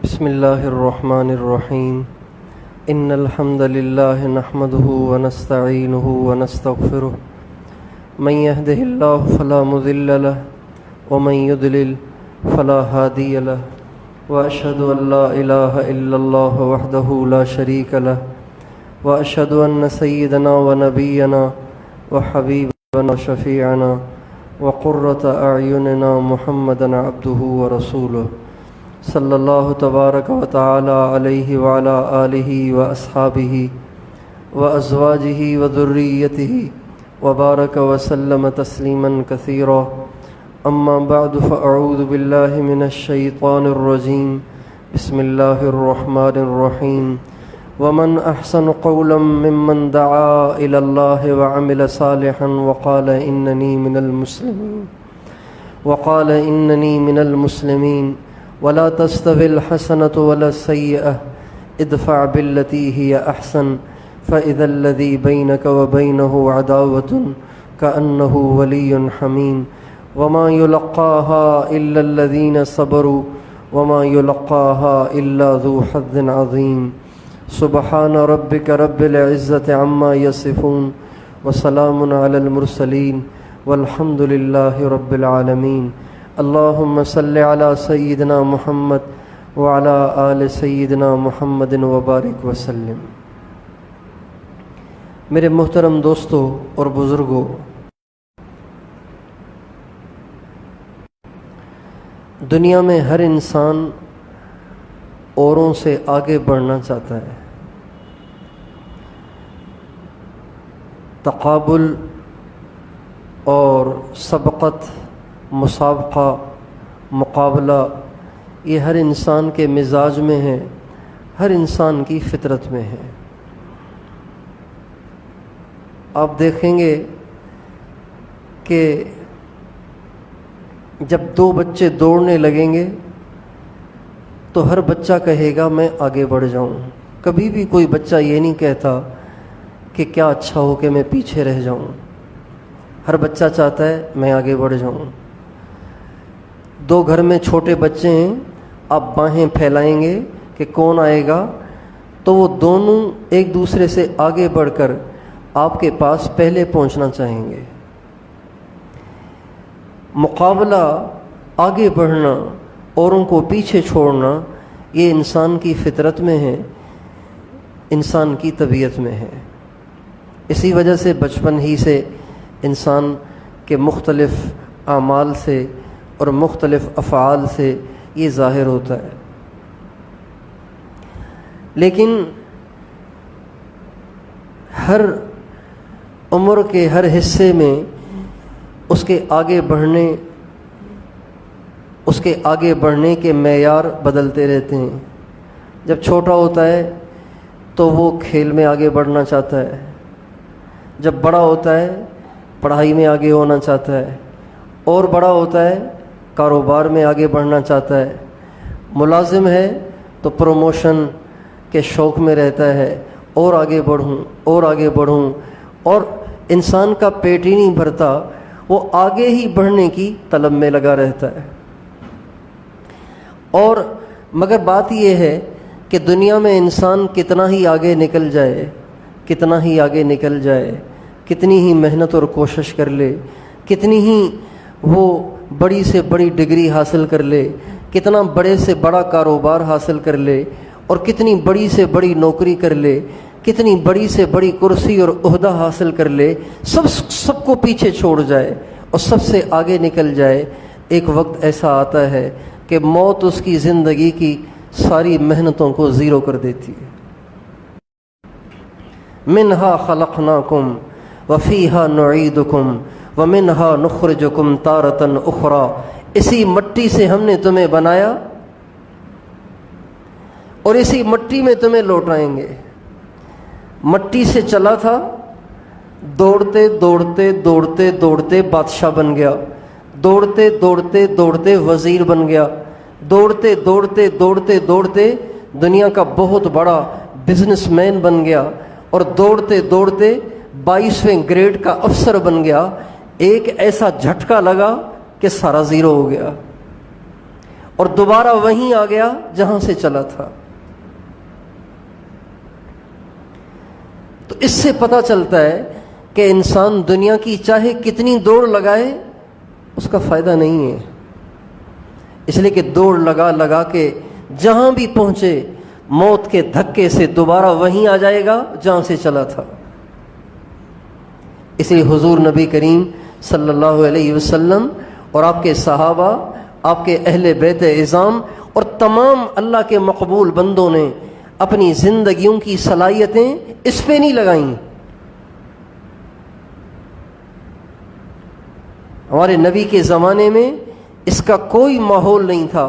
بسم الله الرحمن الرحيم إن الحمد لله نحمده ونستعينه ونستغفره من يهده الله فلا مضل له ومن يضلل فلا هادي له وأشهد أن لا إله إلا الله وحده لا شريك له وأشهد أن سيدنا ونبينا وحبيبنا وشفيعنا وقرة أعيننا محمدا عبده ورسوله صلی اللہ تبارک و تعالی علیہ وعلی آلہ واصحابہ وازواجہ وذریتہ وبارک وسلم تسلیما کثیرا اما بعد فاعوذ باللہ من الشیطان الرجیم بسم اللہ الرحمن الرحیم ومن احسن قولا ممن دعا الی اللہ وعمل صالحا وقال اننی من المسلمین ولا تستوي الحسنة ولا السيئة ادفع بالتي هي أحسن فإذا الذي بينك وبينه عداوة كأنه ولي حميم وما يلقاها إلا الذين صبروا وما يلقاها إلا ذو حظ عظيم سبحان ربك رب العزة عما يصفون وسلام على المرسلين والحمد لله رب العالمين اللہم صلی علی سیدنا محمد وعلی آل سیدنا محمد وبارک وسلم۔ میرے محترم دوستو اور بزرگوں، دنیا میں ہر انسان اوروں سے آگے بڑھنا چاہتا ہے۔ تقابل اور سبقت، مسابقہ، مقابلہ، یہ ہر انسان کے مزاج میں ہے، ہر انسان کی فطرت میں ہے۔ آپ دیکھیں گے کہ جب دو بچے دوڑنے لگیں گے تو ہر بچہ کہے گا میں آگے بڑھ جاؤں۔ کبھی بھی کوئی بچہ یہ نہیں کہتا کہ کیا اچھا ہو کہ میں پیچھے رہ جاؤں۔ ہر بچہ چاہتا ہے میں آگے بڑھ جاؤں۔ دو گھر میں چھوٹے بچے ہیں، آپ باہیں پھیلائیں گے کہ کون آئے گا تو وہ دونوں ایک دوسرے سے آگے بڑھ کر آپ کے پاس پہلے پہنچنا چاہیں گے۔ مقابلہ، آگے بڑھنا، اوروں کو پیچھے چھوڑنا، یہ انسان کی فطرت میں ہے، انسان کی طبیعت میں ہے۔ اسی وجہ سے بچپن ہی سے انسان کے مختلف اعمال سے اور مختلف افعال سے یہ ظاہر ہوتا ہے۔ لیکن ہر عمر کے ہر حصے میں اس کے آگے بڑھنے کے معیار بدلتے رہتے ہیں۔ جب چھوٹا ہوتا ہے تو وہ کھیل میں آگے بڑھنا چاہتا ہے، جب بڑا ہوتا ہے پڑھائی میں آگے ہونا چاہتا ہے، اور بڑا ہوتا ہے کاروبار میں آگے بڑھنا چاہتا ہے، ملازم ہے تو پروموشن کے شوق میں رہتا ہے، اور آگے بڑھوں اور آگے بڑھوں، اور انسان کا پیٹ ہی نہیں بھرتا، وہ آگے ہی بڑھنے کی طلب میں لگا رہتا ہے۔ اور مگر بات یہ ہے کہ دنیا میں انسان کتنا ہی آگے نکل جائے، کتنی ہی محنت اور کوشش کر لے، کتنی ہی وہ بڑی سے بڑی ڈگری حاصل کر لے، کتنا بڑے سے بڑا کاروبار حاصل کر لے، اور کتنی بڑی سے بڑی نوکری کر لے، کتنی بڑی سے بڑی کرسی اور عہدہ حاصل کر لے، سب کو پیچھے چھوڑ جائے اور سب سے آگے نکل جائے، ایک وقت ایسا آتا ہے کہ موت اس کی زندگی کی ساری محنتوں کو زیرو کر دیتی ہے۔ منہا خلقناکم وفیہا نعیدکم ومنہا نخرجکم تارۃ اخری، اسی مٹی سے ہم نے تمہیں بنایا اور اسی مٹی میں تمہیں لوٹائیں گے۔ مٹی سے چلا تھا، دوڑتے دوڑتے دوڑتے دوڑتے بادشاہ بن گیا، دوڑتے دوڑتے دوڑتے وزیر بن گیا، دوڑتے دوڑتے دوڑتے دوڑتے دنیا کا بہت بڑا بزنس مین بن گیا، اور دوڑتے دوڑتے 22ویں گریڈ کا افسر بن گیا۔ ایک ایسا جھٹکا لگا کہ سارا زیرو ہو گیا، اور دوبارہ وہیں آ گیا جہاں سے چلا تھا. تو اس سے پتہ چلتا ہے کہ انسان دنیا کی چاہے کتنی دوڑ لگائے اس کا فائدہ نہیں ہے. اس لیے کہ دوڑ لگا لگا کے جہاں بھی پہنچے موت کے دھکے سے دوبارہ وہیں آ جائے گا جہاں سے چلا تھا. اس لیے حضور نبی کریم صلی اللہ علیہ وسلم اور آپ کے صحابہ، آپ کے اہل بیت اعظام اور تمام اللہ کے مقبول بندوں نے اپنی زندگیوں کی صلاحیتیں اس پہ نہیں لگائیں. ہمارے نبی کے زمانے میں اس کا کوئی ماحول نہیں تھا،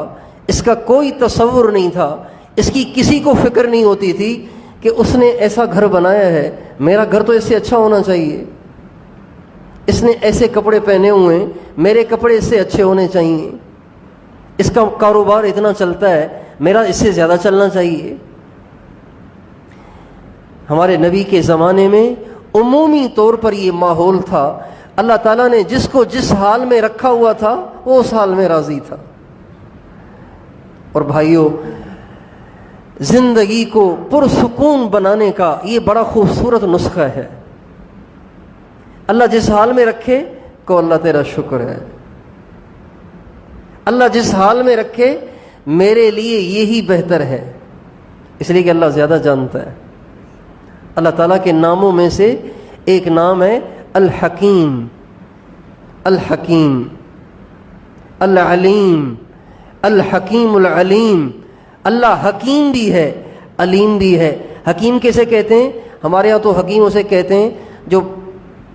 اس کا کوئی تصور نہیں تھا، اس کی کسی کو فکر نہیں ہوتی تھی کہ اس نے ایسا گھر بنایا ہے، میرا گھر تو اس سے اچھا ہونا چاہیے. اس نے ایسے کپڑے پہنے ہوئے ہیں، میرے کپڑے اس سے اچھے ہونے چاہیے. اس کا کاروبار اتنا چلتا ہے، میرا اس سے زیادہ چلنا چاہیے. ہمارے نبی کے زمانے میں عمومی طور پر یہ ماحول تھا. اللہ تعالیٰ نے جس کو جس حال میں رکھا ہوا تھا وہ اس حال میں راضی تھا. اور بھائیوں، زندگی کو پرسکون بنانے کا یہ بڑا خوبصورت نسخہ ہے. اللہ جس حال میں رکھے کو اللہ تیرا شکر ہے. اللہ جس حال میں رکھے میرے لیے یہی بہتر ہے، اس لیے کہ اللہ زیادہ جانتا ہے. اللہ تعالیٰ کے ناموں میں سے ایک نام ہے الحکیم. الحکیم، العلیم، الحکیم العلیم. اللہ حکیم بھی ہے، علیم بھی ہے. حکیم کیسے کہتے ہیں؟ ہمارے ہاں تو حکیم اسے کہتے ہیں جو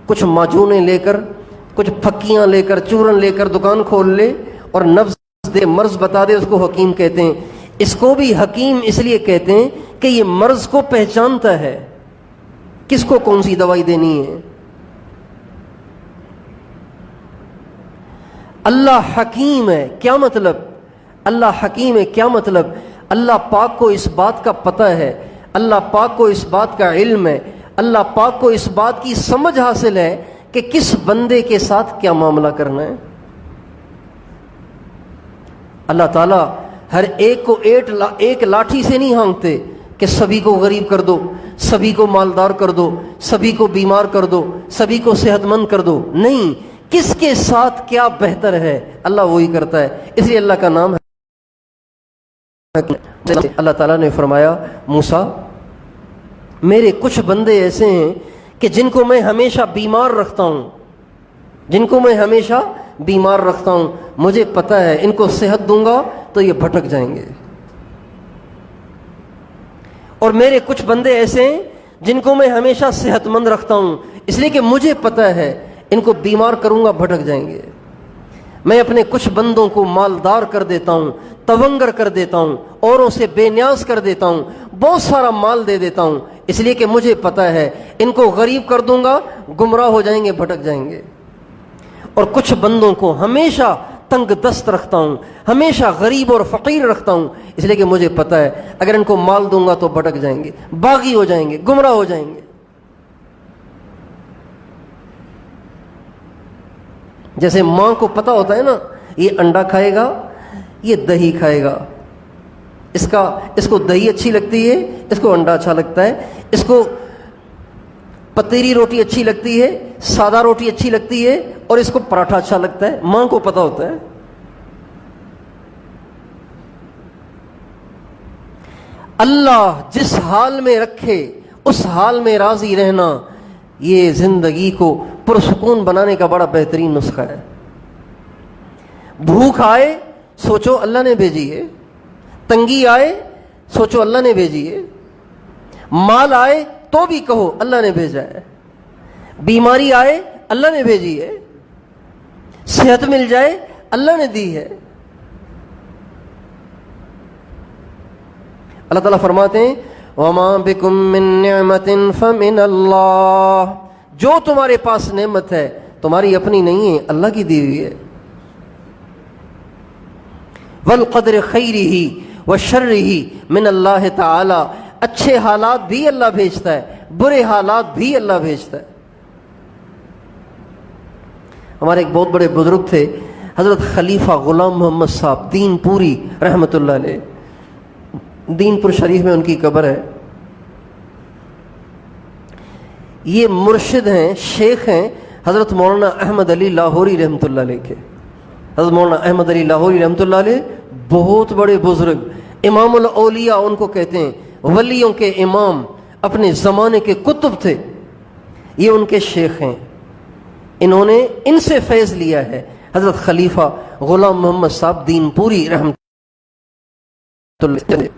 کچھ معجونیں لے کر، کچھ پھکیاں لے کر، چورن لے کر دکان کھول لے اور نفس دے، مرض بتا دے، اس کو حکیم کہتے ہیں. اس کو بھی حکیم اس لیے کہتے ہیں کہ یہ مرض کو پہچانتا ہے، کس کو کون سی دوائی دینی ہے. اللہ حکیم ہے، کیا مطلب؟ اللہ حکیم ہے کیا مطلب؟ اللہ پاک کو اس بات کا پتہ ہے، اللہ پاک کو اس بات کا علم ہے، اللہ پاک کو اس بات کی سمجھ حاصل ہے کہ کس بندے کے ساتھ کیا معاملہ کرنا ہے. اللہ تعالیٰ ہر ایک کو ایک لاٹھی سے نہیں ہانکتے کہ سبھی کو غریب کر دو، سبھی کو مالدار کر دو، سبھی کو بیمار کر دو، سبھی کو صحت مند کر دو. نہیں، کس کے ساتھ کیا بہتر ہے اللہ وہی کرتا ہے. اس لیے اللہ کا نام ہے. اللہ تعالیٰ نے فرمایا موسیٰ، میرے کچھ بندے ایسے ہیں کہ جن کو میں ہمیشہ بیمار رکھتا ہوں، جن کو میں ہمیشہ بیمار رکھتا ہوں. مجھے پتہ ہے ان کو صحت دوں گا تو یہ بھٹک جائیں گے. اور میرے کچھ بندے ایسے ہیں جن کو میں ہمیشہ صحت مند رکھتا ہوں، اس لیے کہ مجھے پتہ ہے ان کو بیمار کروں گا بھٹک جائیں گے. میں اپنے کچھ بندوں کو مالدار کر دیتا ہوں، تونگر کر دیتا ہوں، اوروں سے بے نیاز کر دیتا ہوں، بہت سارا مال دے دیتا ہوں، اس لیے کہ مجھے پتہ ہے ان کو غریب کر دوں گا، گمراہ ہو جائیں گے، بھٹک جائیں گے. اور کچھ بندوں کو ہمیشہ تنگ دست رکھتا ہوں، ہمیشہ غریب اور فقیر رکھتا ہوں، اس لیے کہ مجھے پتہ ہے اگر ان کو مال دوں گا تو بھٹک جائیں گے، باغی ہو جائیں گے، گمراہ ہو جائیں گے. جیسے ماں کو پتہ ہوتا ہے نا، یہ انڈا کھائے گا، یہ دہی کھائے گا، اس کو دہی اچھی لگتی ہے، اس کو انڈا اچھا لگتا ہے، اس کو پتیری روٹی اچھی لگتی ہے، سادہ روٹی اچھی لگتی ہے، اور اس کو پراٹھا اچھا لگتا ہے. ماں کو پتہ ہوتا ہے. اللہ جس حال میں رکھے اس حال میں راضی رہنا، یہ زندگی کو پرسکون بنانے کا بڑا بہترین نسخہ ہے. بھوک آئے سوچو اللہ نے بھیجی ہے، تنگی آئے سوچو اللہ نے بھیجی ہے، مال آئے تو بھی کہو اللہ نے بھیجا ہے، بیماری آئے اللہ نے بھیجی ہے، صحت مل جائے اللہ نے دی ہے. اللہ تعالیٰ فرماتے ہیں وَمَا بِكُم مِّن نِّعْمَةٍ فَمِنَ اللَّهِ، جو تمہارے پاس نعمت ہے تمہاری اپنی نہیں ہے، اللہ کی دی ہوئی ہے. وَالْقَدْرِ خَيْرِهِ وَشَرِّهِ مِنَ اللَّهِ تَعَالَى، اچھے حالات بھی اللہ بھیجتا ہے، برے حالات بھی اللہ بھیجتا ہے. ہمارے ایک بہت بڑے بزرگ تھے حضرت خلیفہ غلام محمد صاحب دین پوری رحمۃ اللہ علیہ، دین پور شریف میں ان کی قبر ہے. یہ مرشد ہیں، شیخ ہیں حضرت مولانا احمد علی لاہوری رحمۃ اللہ علیہ کے. حضرت مولانا احمد علی لاہوری رحمۃ اللہ علیہ بہت بڑے بزرگ، امام الاولیاء ان کو کہتے ہیں، ولیوں کے امام، اپنے زمانے کے کتب تھے. یہ ان کے شیخ ہیں، انہوں نے ان سے فیض لیا ہے. حضرت خلیفہ غلام محمد صاحب دین پوری رحمۃ اللہ علیہ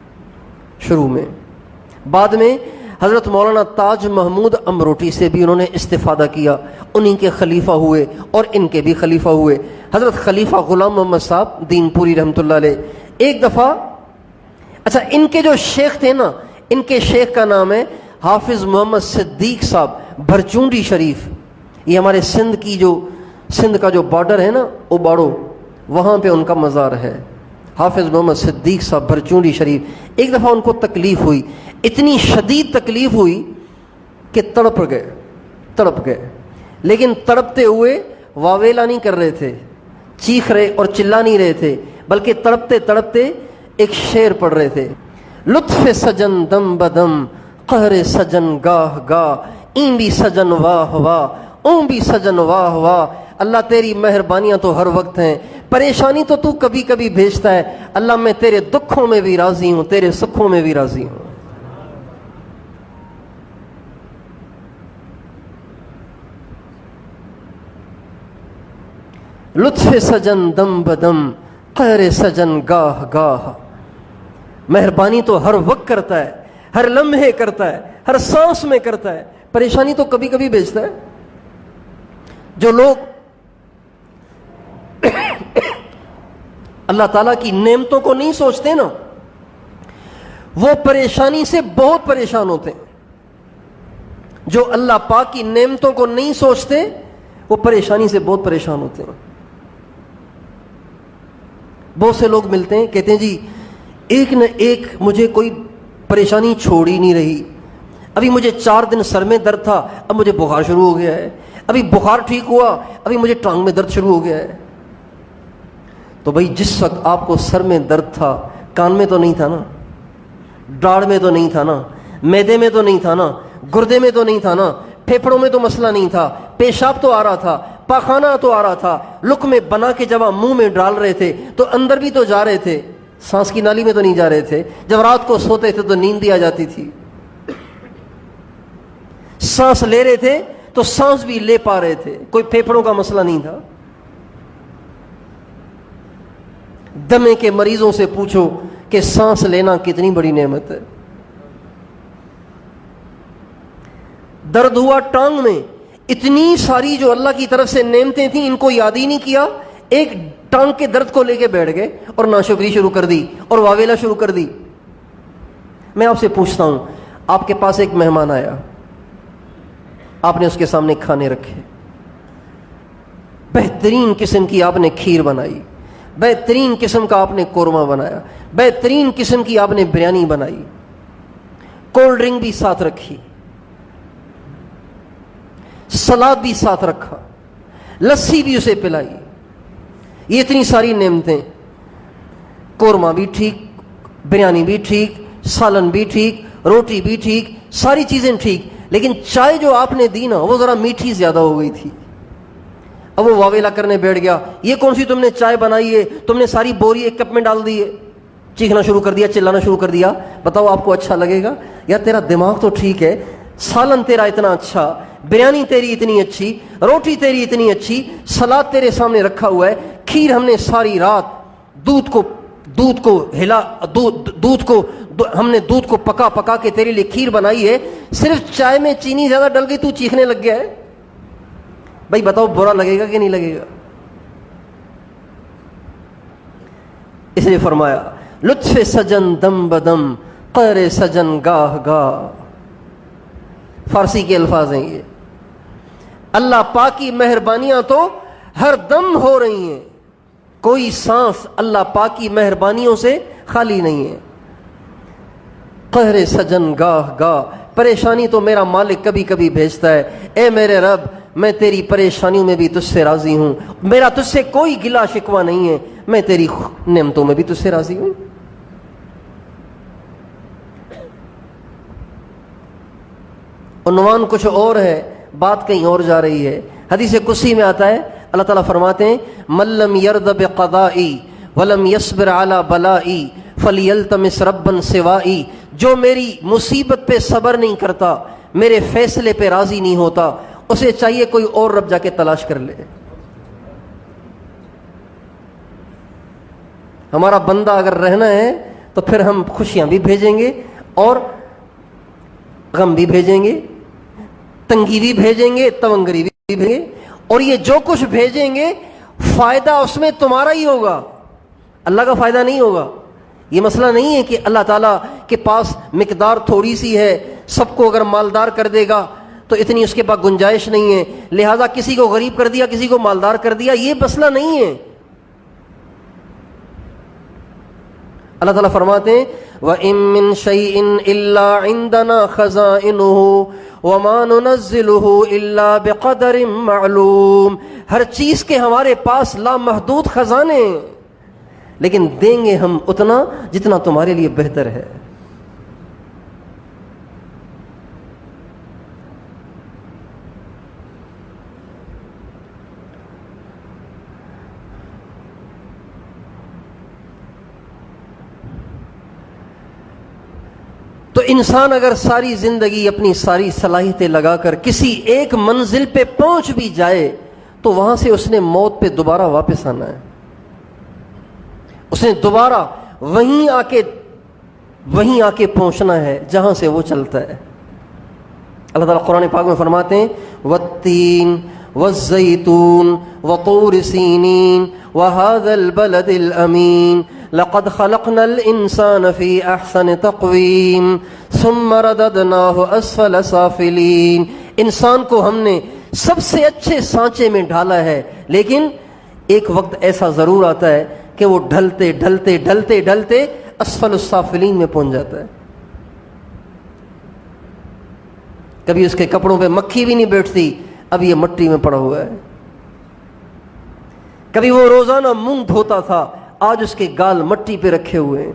شروع میں. بعد میں حضرت مولانا تاج محمود امروٹی سے بھی انہوں نے استفادہ کیا، انہی کے خلیفہ ہوئے اور ان کے بھی خلیفہ ہوئے. حضرت خلیفہ غلام محمد صاحب دین پوری رحمۃ اللہ علیہ ایک دفعہ، اچھا ان کے جو شیخ تھے نا، ان کے شیخ کا نام ہے حافظ محمد صدیق صاحب بھرچونڈی شریف. یہ ہمارے سندھ کا جو بارڈر ہے نا اوباڑو، وہاں پہ ان کا مزار ہے. حافظ محمد صدیق صاحب بھرچونڈی شریف. ایک دفعہ ان کو تکلیف ہوئی، اتنی شدید تکلیف ہوئی کہ تڑپ گئے. لیکن تڑپتے ہوئے واویلا نہیں کر رہے تھے، چیخ رہے اور چلا نہیں رہے تھے، بلکہ تڑپتے تڑپتے ایک شعر پڑھ رہے تھے. لطف سجن دم بدم، قہر سجن گاہ گاہ، این بھی سجن واہ واہ، اون بھی سجن واہ واہ. اللہ تیری مہربانیاں تو ہر وقت ہیں، پریشانی تو تو کبھی کبھی بھیجتا ہے. اللہ میں تیرے دکھوں میں بھی راضی ہوں، تیرے سکھوں میں بھی راضی ہوں. لطف سجن دم بدم، قہر سجن گاہ گاہ. مہربانی تو ہر وقت کرتا ہے، ہر لمحے کرتا ہے، ہر سانس میں کرتا ہے، پریشانی تو کبھی کبھی بھیجتا ہے. جو لوگ اللہ تعالیٰ کی نعمتوں کو نہیں سوچتے نا، وہ پریشانی سے بہت پریشان ہوتے ہیں. جو اللہ پاک کی نعمتوں کو نہیں سوچتے وہ پریشانی سے بہت پریشان ہوتے ہیں. بہت سے لوگ ملتے ہیں، کہتے ہیں جی ایک نہ ایک مجھے کوئی پریشانی چھوڑ ہی نہیں رہی. ابھی مجھے 4 دن سر میں درد تھا، اب مجھے بخار شروع ہو گیا ہے. ابھی بخار ٹھیک ہوا، ابھی مجھے ٹانگ میں درد شروع ہو گیا ہے. تو بھائی جس وقت آپ کو سر میں درد تھا، کان میں تو نہیں تھا نا، ڈاڑھ میں تو نہیں تھا نا، معدے میں تو نہیں تھا نا، گردے میں تو نہیں تھا نا، پھیپھڑوں میں تو مسئلہ نہیں تھا، پیشاب تو آ رہا تھا، پاخانہ تو آ رہا تھا. لک میں بنا کے جب آپ منہ میں ڈال رہے تھے تو اندر بھی تو جا رہے تھے، سانس کی نالی میں تو نہیں جا رہے تھے. جب رات کو سوتے تھے تو نیند بھی آ جاتی تھی. سانس لے رہے تھے تو سانس بھی لے پا رہے تھے، کوئی پھیپھڑوں کا مسئلہ نہیں تھا. دمے کے مریضوں سے پوچھو کہ سانس لینا کتنی بڑی نعمت ہے. درد ہوا ٹانگ میں، اتنی ساری جو اللہ کی طرف سے نعمتیں تھیں ان کو یاد ہی نہیں کیا. ایک ٹانگ کے درد کو لے کے بیٹھ گئے اور ناشکری شروع کر دی اور واویلا شروع کر دی. میں آپ سے پوچھتا ہوں، آپ کے پاس ایک مہمان آیا، آپ نے اس کے سامنے کھانے رکھے، بہترین قسم کی آپ نے کھیر بنائی، بہترین قسم کا آپ نے قورمہ بنایا، بہترین قسم کی آپ نے بریانی بنائی، کولڈ ڈرنک بھی ساتھ رکھی، سلاد بھی ساتھ رکھا، لسی بھی اسے پلائی. یہ اتنی ساری نعمتیں، قورمہ بھی ٹھیک، بریانی بھی ٹھیک، سالن بھی ٹھیک، روٹی بھی ٹھیک، ساری چیزیں ٹھیک. لیکن چائے جو آپ نے دی نا وہ ذرا میٹھی زیادہ ہو گئی تھی. اب وہ واویلا کرنے بیٹھ گیا، یہ کون سی تم نے چائے بنائی ہے، تم نے ساری بوری ایک کپ میں ڈال دی ہے. چیخنا شروع کر دیا، چلانا شروع کر دیا. بتاؤ آپ کو اچھا لگے گا؟ یا تیرا دماغ تو ٹھیک ہے، سالن تیرا اتنا اچھا، بریانی تیری اتنی اچھی، روٹی تیری اتنی اچھی، سلاد تیرے سامنے رکھا ہوا ہے، کھیر ہم نے ساری رات ہم نے دودھ کو پکا پکا کے تیرے لیے کھیر بنائی ہے، صرف چائے میں چینی زیادہ ڈل گئی، تو چیخنے لگ گیا ہے. بھائی بتاؤ برا لگے گا کہ نہیں لگے گا؟ اس لیے فرمایا لطف سجن دم بدم، قہر سجن گاہ گاہ. فارسی کے الفاظ ہیں یہ. اللہ پاک کی مہربانیاں تو ہر دم ہو رہی ہیں، کوئی سانس اللہ پاک کی مہربانیوں سے خالی نہیں ہے. قہر سجن گاہ گاہ، پریشانی تو میرا مالک کبھی کبھی بھیجتا ہے. اے میرے رب، میں تیری پریشانیوں میں بھی تجھ سے راضی ہوں، میرا تجھ سے کوئی گلا شکوہ نہیں ہے، میں تیری نعمتوں میں بھی تجھ سے راضی ہوں۔ عنوان کچھ اور ہے، بات کہیں اور جا رہی ہے۔ حدیث قدسی میں آتا ہے، اللہ تعالیٰ فرماتے ہیں من لم یرض بقضائی ولم یصبر علی بلائی فلیلتمس ربا سوائی، جو میری مصیبت پہ صبر نہیں کرتا، میرے فیصلے پہ راضی نہیں ہوتا، اسے چاہیے کوئی اور رب جا کے تلاش کر لے۔ ہمارا بندہ اگر رہنا ہے تو پھر ہم خوشیاں بھی بھیجیں گے اور غم بھی بھیجیں گے، تنگی بھی بھیجیں گے، تونگری بھی بھیجیں گے، اور یہ جو کچھ بھیجیں گے فائدہ اس میں تمہارا ہی ہوگا، اللہ کا فائدہ نہیں ہوگا۔ یہ مسئلہ نہیں ہے کہ اللہ تعالیٰ کے پاس مقدار تھوڑی سی ہے، سب کو اگر مالدار کر دے گا تو اتنی اس کے پاس گنجائش نہیں ہے، لہذا کسی کو غریب کر دیا، کسی کو مالدار کر دیا، یہ مسئلہ نہیں ہے۔ اللہ تعالیٰ فرماتے ہیں وَإِن مِّن شَيْءٍ إِلَّا عِندَنَا خَزَائِنُهُ وَمَا نُنَزِّلُهُ إِلَّا بِقَدَرٍ مَّعْلُومٍ، ہر چیز کے ہمارے پاس لامحدود خزانے ہیں، لیکن دیں گے ہم اتنا جتنا تمہارے لیے بہتر ہے۔ تو انسان اگر ساری زندگی اپنی ساری صلاحیتیں لگا کر کسی ایک منزل پہ پہنچ بھی جائے تو وہاں سے اس نے موت پہ دوبارہ واپس آنا ہے، اس نے دوبارہ وہیں آ کے پہنچنا ہے جہاں سے وہ چلتا ہے۔ اللہ تعالیٰ قرآن پاک میں فرماتے ہیں والتین والزیتون وطور سینین وهذا البلد الامین لقد خلقنا الانسان فی احسن تقویم ثم رددناہ اسفل سافلین، انسان کو ہم نے سب سے اچھے سانچے میں ڈھالا ہے، لیکن ایک وقت ایسا ضرور آتا ہے کہ وہ ڈھلتے ڈھلتے ڈھلتے ڈھلتے اسفل السافلین میں پہنچ جاتا ہے۔ کبھی اس کے کپڑوں پہ مکھی بھی نہیں بیٹھتی، اب یہ مٹی میں پڑا ہوا ہے۔ کبھی وہ روزانہ منہ دھوتا تھا، آج اس کے گال مٹی پہ رکھے ہوئے ہیں۔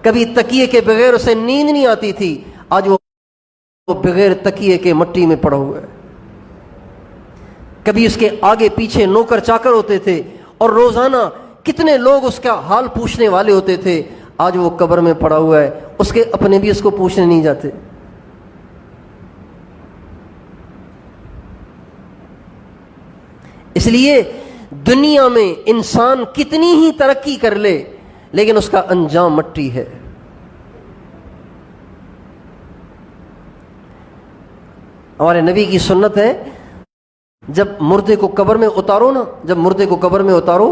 کبھی تکیے کے بغیر اسے نیند نہیں آتی تھی، آج وہ بغیر تکیے کے مٹی میں پڑا ہوا ہے۔ کبھی اس کے آگے پیچھے نوکر چاکر ہوتے تھے اور روزانہ کتنے لوگ اس کا حال پوچھنے والے ہوتے تھے، آج وہ قبر میں پڑا ہوا ہے، اس کے اپنے بھی اس کو پوچھنے نہیں جاتے۔ اس لیے دنیا میں انسان کتنی ہی ترقی کر لے لیکن اس کا انجام مٹی ہے۔ ہمارے نبی کی سنت ہے جب مردے کو قبر میں اتارو نا، جب مردے کو قبر میں اتارو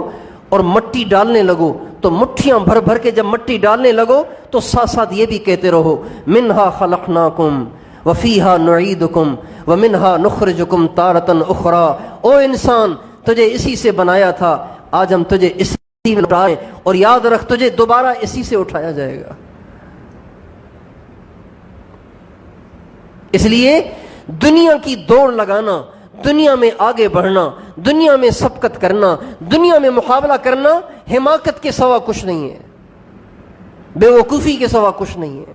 اور مٹی ڈالنے لگو تو مٹھیاں بھر بھر کے جب مٹی ڈالنے لگو تو ساتھ ساتھ یہ بھی کہتے رہو منہا خلقناکم وفیہا نعیدکم ومنہا نخرجکم تارۃ اخری، او انسان تجھے اسی سے بنایا تھا، آج ہم تجھے اسی میں اٹھائے، اور یاد رکھ تجھے دوبارہ اسی سے اٹھایا جائے گا۔ اس لیے دنیا کی دوڑ لگانا، دنیا میں آگے بڑھنا، دنیا میں سبقت کرنا، دنیا میں مقابلہ کرنا حماقت کے سوا کچھ نہیں ہے، بے وقوفی کے سوا کچھ نہیں ہے۔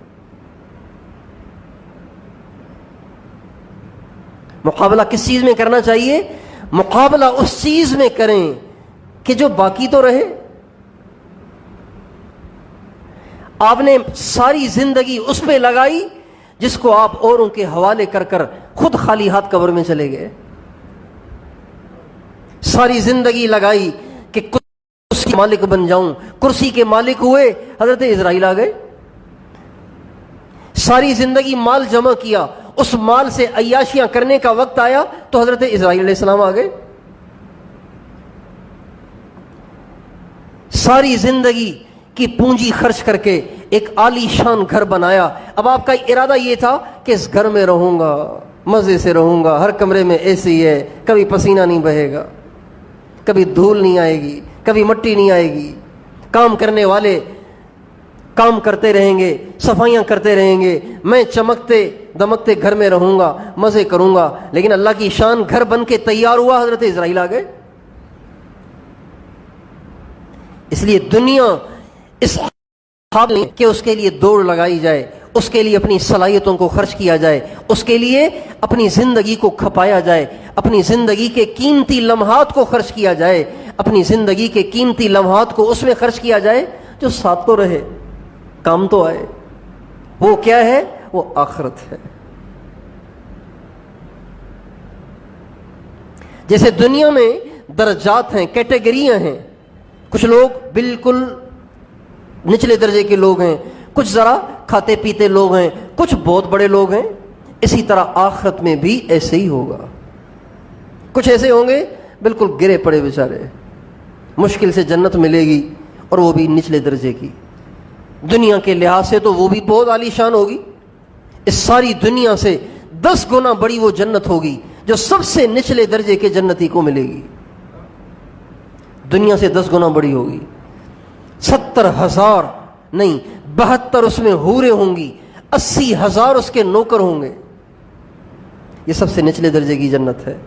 مقابلہ کس چیز میں کرنا چاہیے؟ مقابلہ اس چیز میں کریں کہ جو باقی تو رہے۔ آپ نے ساری زندگی اس پہ لگائی جس کو آپ اوروں کے حوالے کر کر خود خالی ہاتھ قبر میں چلے گئے۔ ساری زندگی لگائی کہ کرسی کے مالک بن جاؤں، کرسی کے مالک ہوئے، حضرت اسرائیل آ گئے۔ ساری زندگی مال جمع کیا، اس مال سے عیاشیاں کرنے کا وقت آیا تو حضرت اسرائیل علیہ السلام آ گئے۔ ساری زندگی کی پونجی خرچ کر کے ایک عالی شان گھر بنایا، اب آپ کا ارادہ یہ تھا کہ اس گھر میں رہوں گا، مزے سے رہوں گا، ہر کمرے میں اے سی ہے، کبھی پسینہ نہیں بہے گا، کبھی دھول نہیں آئے گی، کبھی مٹی نہیں آئے گی، کام کرنے والے کام کرتے رہیں گے، صفائیاں کرتے رہیں گے، میں چمکتے دمکتے گھر میں رہوں گا, مزے کروں گا. لیکن اللہ کی شان گھر بن کے تیار ہوا, حضرت اسرائیل آ گئے. اس لیے دنیا اس قابل کہ اس کے لیے دوڑ لگائی جائے, اس کے لیے اپنی صلاحیتوں کو خرچ کیا جائے, اس کے لیے اپنی زندگی کو کھپایا جائے, اپنی زندگی کے قیمتی لمحات کو خرچ کیا جائے, اپنی زندگی کے قیمتی لمحات کو اس میں خرچ کیا جائے جو ساتھ تو رہے, کام تو آئے. وہ کیا ہے؟ وہ آخرت ہے. جیسے دنیا میں درجات ہیں, کیٹیگریاں ہیں. کچھ لوگ بالکل نچلے درجے کے لوگ ہیں, کچھ ذرا کھاتے پیتے لوگ ہیں, کچھ بہت بڑے لوگ ہیں. اسی طرح آخرت میں بھی ایسے ہی ہوگا. کچھ ایسے ہوں گے بالکل گرے پڑے بیچارے, مشکل سے جنت ملے گی, اور وہ بھی نچلے درجے کی. دنیا کے لحاظ سے تو وہ بھی بہت عالی شان ہوگی. اس ساری دنیا سے 10 گنا بڑی وہ جنت ہوگی جو سب سے نچلے درجے کے جنتی کو ملے گی. دنیا سے 10 گنا بڑی ہوگی. 70,000 نہیں 72 اس میں حوریں ہوں گی, 80,000 اس کے نوکر ہوں گے. یہ سب سے نچلے درجے کی جنت ہے.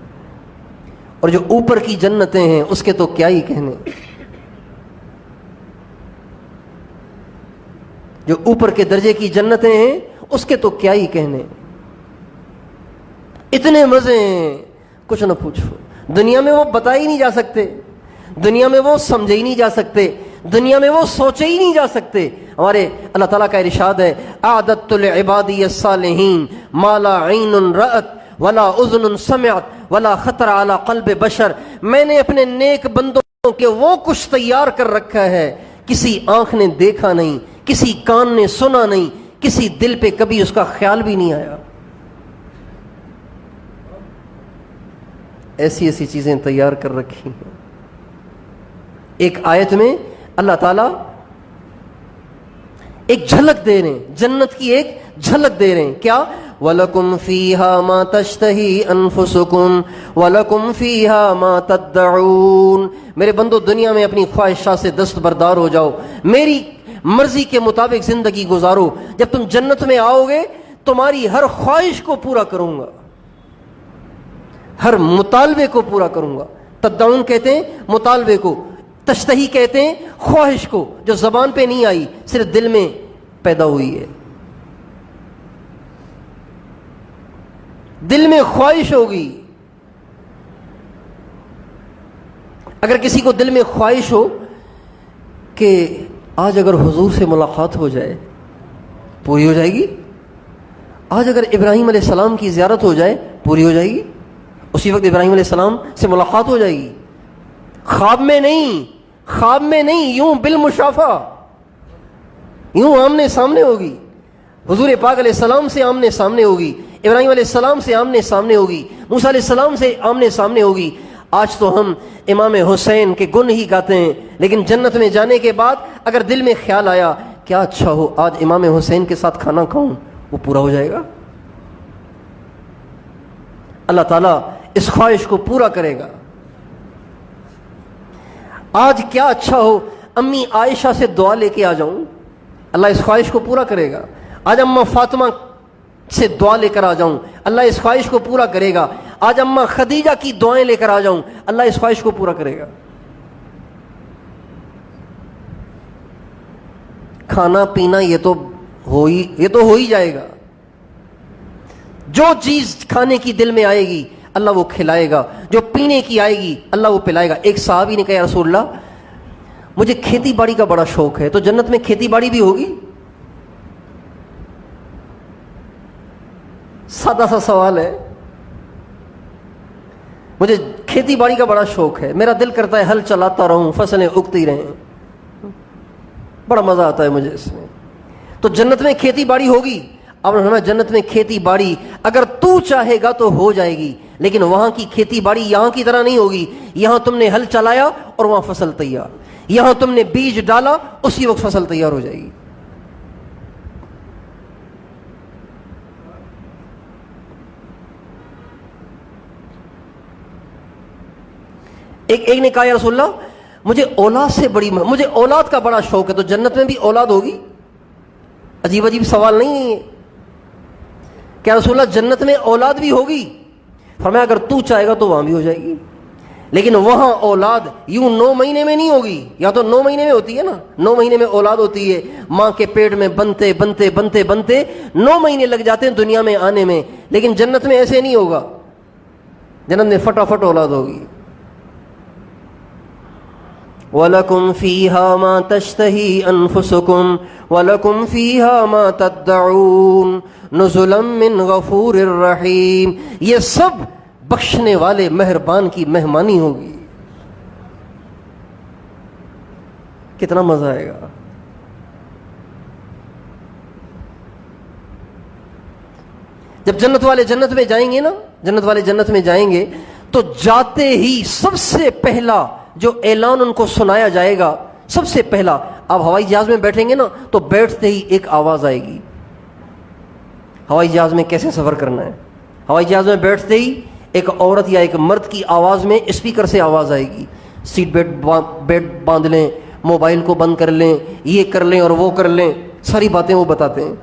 اور جو اوپر کی جنتیں ہیں اس کے تو کیا ہی کہنے. جو اوپر کے درجے کی جنتیں ہیں اس کے تو کیا ہی کہنے. اتنے مزے ہیں کچھ نہ پوچھو. دنیا میں وہ بتا ہی نہیں جا سکتے, دنیا میں وہ سمجھے ہی نہیں جا سکتے, دنیا میں وہ سوچے ہی نہیں جا سکتے. ہمارے اللہ تعالیٰ کا ارشاد ہے, اعددت لعبادی الصالحین ما لا عین رأت ولا اذن سمعت ولا خطر علی قلب بشر. میں نے اپنے نیک بندوں کے وہ کچھ تیار کر رکھا ہے کسی آنکھ نے دیکھا نہیں, کسی کان نے سنا نہیں, کسی دل پہ کبھی اس کا خیال بھی نہیں آیا. ایسی ایسی چیزیں تیار کر رکھی ہیں. ایک آیت میں اللہ تعالیٰ ایک جھلک دے رہے ہیں, جنت کی ایک جھلک دے رہے ہیں. کیا؟ وَلَكُمْ فِيهَا مَا تَشْتَهِي أَنفُسُكُمْ وَلَكُمْ فِيهَا مَا تَدَّعُونَ. میرے بندو دنیا میں اپنی خواہشات سے دستبردار ہو جاؤ, میری مرضی کے مطابق زندگی گزارو. جب تم جنت میں آؤ گے تمہاری ہر خواہش کو پورا کروں گا, ہر مطالبے کو پورا کروں گا. تدعون کہتے ہیں مطالبے کو, تشتہی کہتے ہیں خواہش کو جو زبان پہ نہیں آئی, صرف دل میں پیدا ہوئی ہے. دل میں خواہش ہوگی. اگر کسی کو دل میں خواہش ہو کہ آج اگر حضور سے ملاقات ہو جائے, پوری ہو جائے گی. آج اگر ابراہیم علیہ السلام کی زیارت ہو جائے, پوری ہو جائے گی. اسی وقت ابراہیم علیہ السلام سے ملاقات ہو جائے گی. خواب میں نہیں, خواب میں نہیں, یوں بالمشافہ, یوں آمنے سامنے ہوگی. حضور پاک علیہ السلام سے آمنے سامنے ہوگی, ابراہیم علیہ السلام سے آمنے سامنے ہوگی, موسیٰ علیہ السلام سے آمنے سامنے ہوگی. آج تو ہم امام حسین کے گن ہی گاتے ہیں, لیکن جنت میں جانے کے بعد اگر دل میں خیال آیا کیا اچھا ہو آج امام حسین کے ساتھ کھانا کھاؤں, وہ پورا ہو جائے گا. اللہ تعالیٰ اس خواہش کو پورا کرے گا. آج کیا اچھا ہو امی عائشہ سے دعا لے کے آ جاؤں, اللہ اس خواہش کو پورا کرے گا. آج اماں فاطمہ سے دعا لے کر آ جاؤں, اللہ اس خواہش کو پورا کرے گا. آج اماں خدیجہ کی دعائیں لے کر آ جاؤں, اللہ اس خواہش کو پورا کرے گا. کھانا پینا یہ تو ہو ہی جائے گا. جو چیز کھانے کی دل میں آئے گی اللہ وہ کھلائے گا, جو پینے کی آئے گی اللہ وہ پلائے گا. ایک صحابی نے کہا یا رسول اللہ مجھے کھیتی باڑی کا بڑا شوق ہے, تو جنت میں کھیتی باڑی بھی ہوگی؟ سادہ سا سوال ہے. مجھے کھیتی باڑی کا بڑا شوق ہے, میرا دل کرتا ہے ہل چلاتا رہوں, فصلیں اگتی رہیں, بڑا مزہ آتا ہے مجھے اس میں. تو جنت میں کھیتی باڑی ہوگی. اب ہمیں جنت میں کھیتی باڑی اگر تو چاہے گا تو ہو جائے گی, لیکن وہاں کی کھیتی باڑی یہاں کی طرح نہیں ہوگی. یہاں تم نے ہل چلایا اور وہاں فصل تیار, یہاں تم نے بیج ڈالا اسی وقت فصل تیار ہو جائے گی. ایک نے کہا یا رسول اللہ مجھے اولاد سے مجھے اولاد کا بڑا شوق ہے, تو جنت میں بھی اولاد ہوگی؟ عجیب عجیب سوال نہیں ہے. کہ رسول اللہ جنت میں اولاد بھی ہوگی؟ فرمایا اگر تو چاہے گا تو وہاں بھی ہو جائے گی، لیکن وہاں اولاد یوں 9 مہینے میں نہیں ہوگی، یا تو 9 مہینے میں ہوتی ہے نا، 9 مہینے میں اولاد ہوتی ہے، ماں کے پیٹ میں بنتے بنتے بنتے بنتے 9 مہینے لگ جاتے ہیں دنیا میں آنے میں، لیکن جنت میں ایسے نہیں ہوگا، جنت میں فٹافٹ اولاد ہوگی۔ وَلَكُمْ فِيهَا مَا تَشْتَهِي أَنفُسُكُمْ وَلَكُمْ فِيهَا مَا تَدَّعُونَ نُزُلًا مِّنْ غَفُورٍ رَّحِيمٍ، یہ سب بخشنے والے مہربان کی مہمانی ہوگی۔ کتنا مزہ آئے گا۔ جب جنت والے جنت میں جائیں گے نا، جنت والے جنت میں جائیں گے تو جاتے ہی سب سے پہلا جو اعلان ان کو سنایا جائے گا، سب سے پہلا، آپ ہوائی جہاز میں بیٹھیں گے نا تو بیٹھتے ہی ایک آواز آئے گی۔ ہوائی جہاز میں کیسے سفر کرنا ہے؟ ہوائی جہاز میں بیٹھتے ہی ایک عورت یا ایک مرد کی آواز میں اسپیکر سے آواز آئے گی، سیٹ بیلٹ باندھ لیں، موبائل کو بند کر لیں، یہ کر لیں اور وہ کر لیں، ساری باتیں وہ بتاتے ہیں۔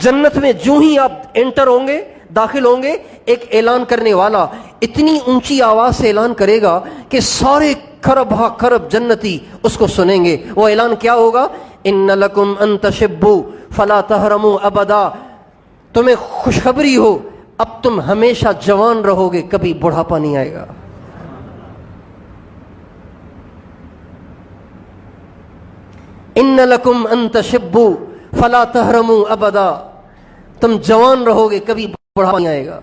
جنت میں جو ہی آپ انٹر ہوں گے، داخل ہوں گے، ایک اعلان کرنے والا اتنی اونچی آواز سے اعلان کرے گا کہ سارے کھرب ہا کھرب جنتی اس کو سنیں گے۔ وہ اعلان کیا ہوگا؟ ان لکم ان تشبوا فلا تحرموا ابدا، تمہیں خوشخبری ہو اب تم ہمیشہ جوان رہو گے، کبھی بڑھاپا نہیں آئے گا۔ ان لکم ان تشبوا فلا تحرموا ابدا، تم جوان رہو گے، کبھی بڑھاپا نہیں آئے گا۔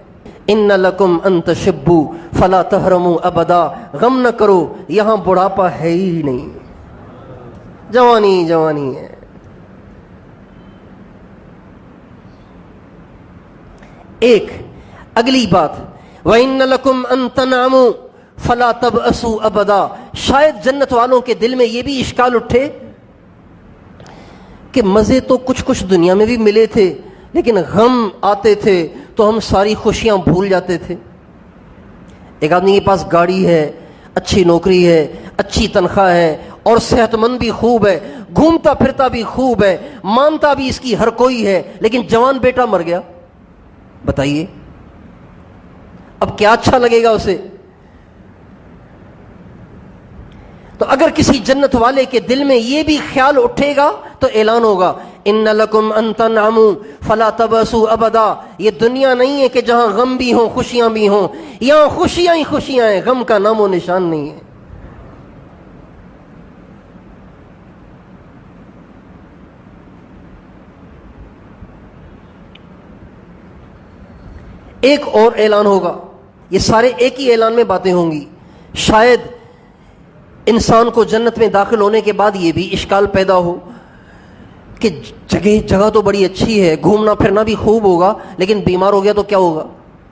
ان لکم ان تشبوا فلا تحرموا ابدا، غم نہ کرو یہاں بڑھاپا ہے ہی نہیں، جوانی جوانی ہے۔ ایک اگلی بات، وَإِنَّ لَكُمْ أَن تَنْعَمُوا فَلَا تَبْأَسُوا أَبَدًا، شاید جنت والوں کے دل میں یہ بھی اشکال اٹھے کہ مزے تو کچھ دنیا میں بھی ملے تھے، لیکن غم آتے تھے تو ہم ساری خوشیاں بھول جاتے تھے۔ ایک آدمی کے پاس گاڑی ہے، اچھی نوکری ہے، اچھی تنخواہ ہے اور صحت مند بھی خوب ہے، گھومتا پھرتا بھی خوب ہے، مانتا بھی اس کی ہر کوئی ہے، لیکن جوان بیٹا مر گیا، بتائیے اب کیا اچھا لگے گا اسے؟ تو اگر کسی جنت والے کے دل میں یہ بھی خیال اٹھے گا تو اعلان ہوگا، ان لکم ان تنعموا فلا تبأسوا ابدا، یہ دنیا نہیں ہے کہ جہاں غم بھی ہوں خوشیاں بھی ہوں، یہاں خوشیاں ہی خوشیاں ہیں، غم کا نام و نشان نہیں ہے۔ ایک اور اعلان ہوگا، یہ سارے ایک ہی اعلان میں باتیں ہوں گی۔ شاید انسان کو جنت میں داخل ہونے کے بعد یہ بھی اشکال پیدا ہو کہ جگہ تو بڑی اچھی ہے، گھومنا پھرنا بھی خوب ہوگا، لیکن بیمار ہو گیا تو کیا ہوگا؟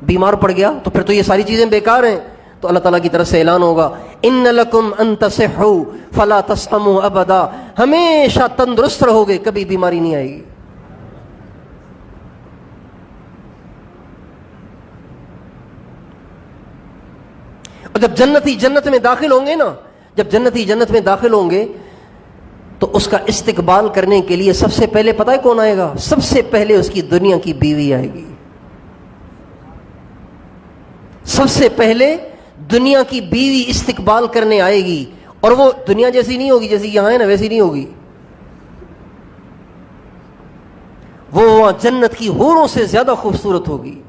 بیمار پڑ گیا تو پھر تو یہ ساری چیزیں بیکار ہیں۔ تو اللہ تعالیٰ کی طرف سے اعلان ہوگا، ان لکم ان تصحوا فلا تسقموا ابدا، ہمیشہ تندرست رہو گے، کبھی بیماری نہیں آئے گی۔ اور جب جنتی جنت میں داخل ہوں گے نا، جب جنتی جنت میں داخل ہوں گے تو اس کا استقبال کرنے کے لیے سب سے پہلے پتہ ہے کون آئے گا؟ سب سے پہلے اس کی دنیا کی بیوی آئے گی۔ سب سے پہلے دنیا کی بیوی استقبال کرنے آئے گی، اور وہ دنیا جیسی نہیں ہوگی، جیسی یہاں ہے نا ویسی نہیں ہوگی، وہ وہاں جنت کی حوروں سے زیادہ خوبصورت ہوگی،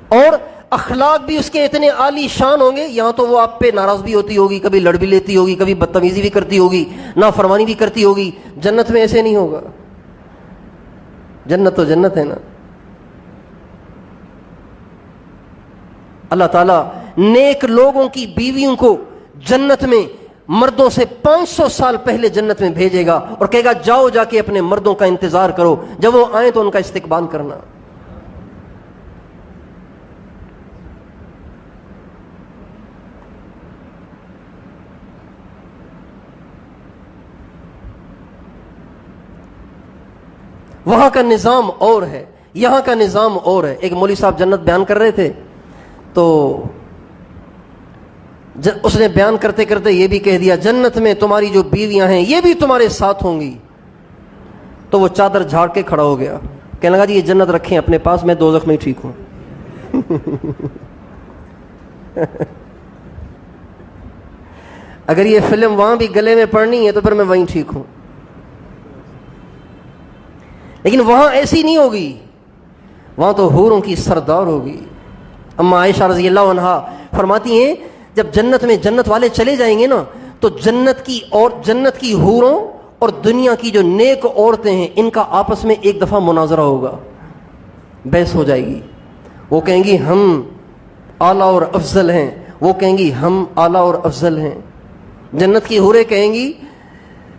اور اخلاق بھی اس کے اتنے عالی شان ہوں گے، یہاں تو وہ آپ پہ ناراض بھی ہوتی ہوگی، کبھی لڑ بھی لیتی ہوگی، کبھی بدتمیزی بھی کرتی ہوگی، نافرمانی بھی کرتی ہوگی، جنت میں ایسے نہیں ہوگا۔ جنت تو جنت ہے نا۔ اللہ تعالیٰ نیک لوگوں کی بیویوں کو جنت میں مردوں سے 500 سال پہلے جنت میں بھیجے گا اور کہے گا جاؤ جا کے اپنے مردوں کا انتظار کرو، جب وہ آئیں تو ان کا استقبال کرنا۔ وہاں کا نظام اور ہے، یہاں کا نظام اور ہے۔ ایک مولوی صاحب جنت بیان کر رہے تھے تو اس نے بیان کرتے کرتے یہ بھی کہہ دیا، جنت میں تمہاری جو بیویاں ہیں یہ بھی تمہارے ساتھ ہوں گی۔ تو وہ چادر جھاڑ کے کھڑا ہو گیا، کہنے لگا جی یہ جنت رکھیں اپنے پاس، میں دوزخ میں ہی ٹھیک ہوں. اگر یہ فلم وہاں بھی گلے میں پڑنی ہے تو پھر میں وہیں ٹھیک ہوں. لیکن وہاں ایسی نہیں ہوگی، وہاں تو حوروں کی سردار ہوگی. اما عائشہ رضی اللہ عنہا فرماتی ہیں جب جنت میں جنت والے چلے جائیں گے نا تو جنت کی حوروں اور دنیا کی جو نیک عورتیں ہیں ان کا آپس میں ایک دفعہ مناظرہ ہوگا، بحث ہو جائے گی. وہ کہیں گی ہم اعلیٰ اور افضل ہیں، وہ کہیں گی ہم اعلیٰ اور افضل ہیں. جنت کی حوریں کہیں گی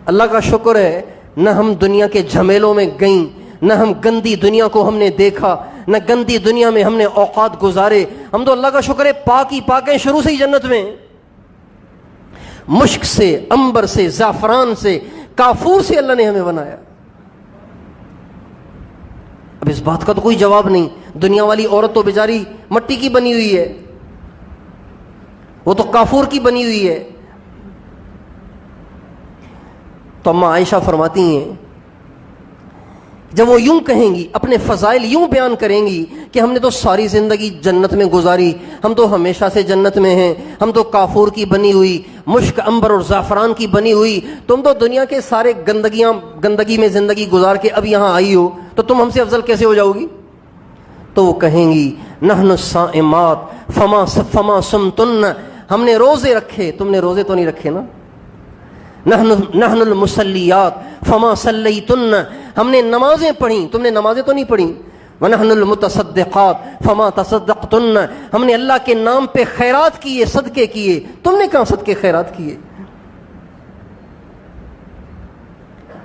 اللہ کا شکر ہے نہ ہم دنیا کے جھمیلوں میں گئیں، نہ ہم گندی دنیا کو ہم نے دیکھا، نہ گندی دنیا میں ہم نے اوقات گزارے. ہم تو اللہ کا شکر ہے پاک ہی پاک ہیں شروع سے ہی جنت میں. مشک سے، عنبر سے، زعفران سے، کافور سے اللہ نے ہمیں بنایا. اب اس بات کا تو کوئی جواب نہیں. دنیا والی عورت تو بیچاری مٹی کی بنی ہوئی ہے، وہ تو کافور کی بنی ہوئی ہے. تو اما عائشہ فرماتی ہیں جب وہ یوں کہیں گی، اپنے فضائل یوں بیان کریں گی کہ ہم نے تو ساری زندگی جنت میں گزاری، ہم تو ہمیشہ سے جنت میں ہیں، ہم تو کافور کی بنی ہوئی، مشک، عنبر اور زعفران کی بنی ہوئی، تم تو دنیا کے سارے گندگی میں زندگی گزار کے اب یہاں آئی ہو، تو تم ہم سے افضل کیسے ہو جاؤ گی؟ تو وہ کہیں گی نحن الصائمات فما صمتن، ہم نے روزے رکھے، تم نے روزے تو نہیں رکھے نا. نحن المصلیات فما صلیتن، ہم نے نمازیں پڑھی، تم نے نمازیں تو نہیں پڑھی. ونحن المتصدقات فما تصدقتن، ہم نے اللہ کے نام پہ خیرات کیے، صدقے کیے، تم نے کہاں صدقے خیرات کیے؟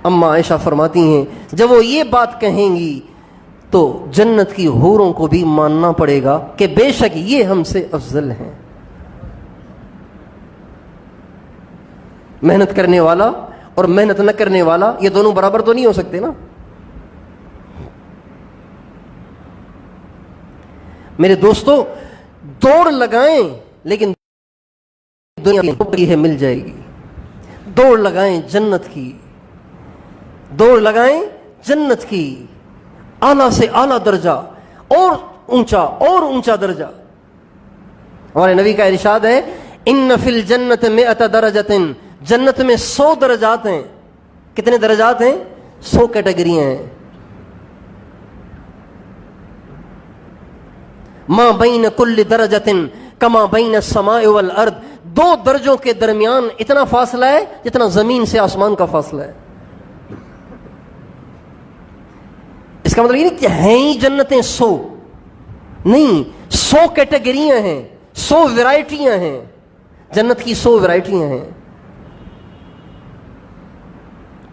اما عائشہ فرماتی ہیں جب وہ یہ بات کہیں گی تو جنت کی حوروں کو بھی ماننا پڑے گا کہ بے شک یہ ہم سے افضل ہیں. محنت کرنے والا اور محنت نہ کرنے والا یہ دونوں برابر تو نہیں ہو سکتے نا. میرے دوستو دوڑ لگائیں لیکن دنیا کی ہے مل جائے گی. دوڑ لگائیں جنت کی، دوڑ لگائیں جنت کی، اعلیٰ سے اعلیٰ درجہ اور اونچا درجہ. ہمارے نبی کا ارشاد ہے ان فی الجنت 100 درجۃ، جنت میں 100 درجات ہیں. کتنے درجات ہیں؟ 100 کیٹیگریاں ہیں. ما بین کل درجۃ کما بین السماء والارض، 2 درجوں کے درمیان اتنا فاصلہ ہے جتنا زمین سے آسمان کا فاصلہ ہے. اس کا مطلب یہ نہیں کہ ہیں ہی جنتیں 100 نہیں، 100 کیٹیگریاں ہیں، 100 ورائٹیاں ہیں. جنت کی 100 ورائٹیاں ہیں.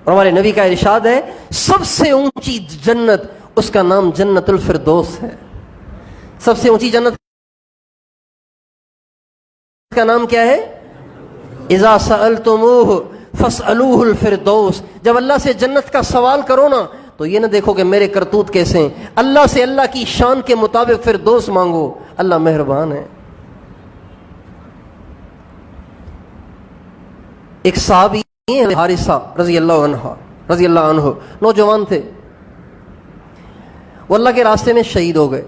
اور ہمارے نبی کا ارشاد ہے سب سے اونچی جنت، اس کا نام جنت الفردوس ہے. سب سے اونچی جنت کا نام کیا ہے؟ اذا سألتموہ فاسألوہ الفردوس. جب اللہ سے جنت کا سوال کرو نا تو یہ نہ دیکھو کہ میرے کرتوت کیسے ہیں، اللہ سے اللہ کی شان کے مطابق فردوس مانگو، اللہ مہربان ہے. ایک صحابی حارثہ رضی اللہ عنہ نوجوان تھے، وہ اللہ کے راستے میں شہید ہو گئے.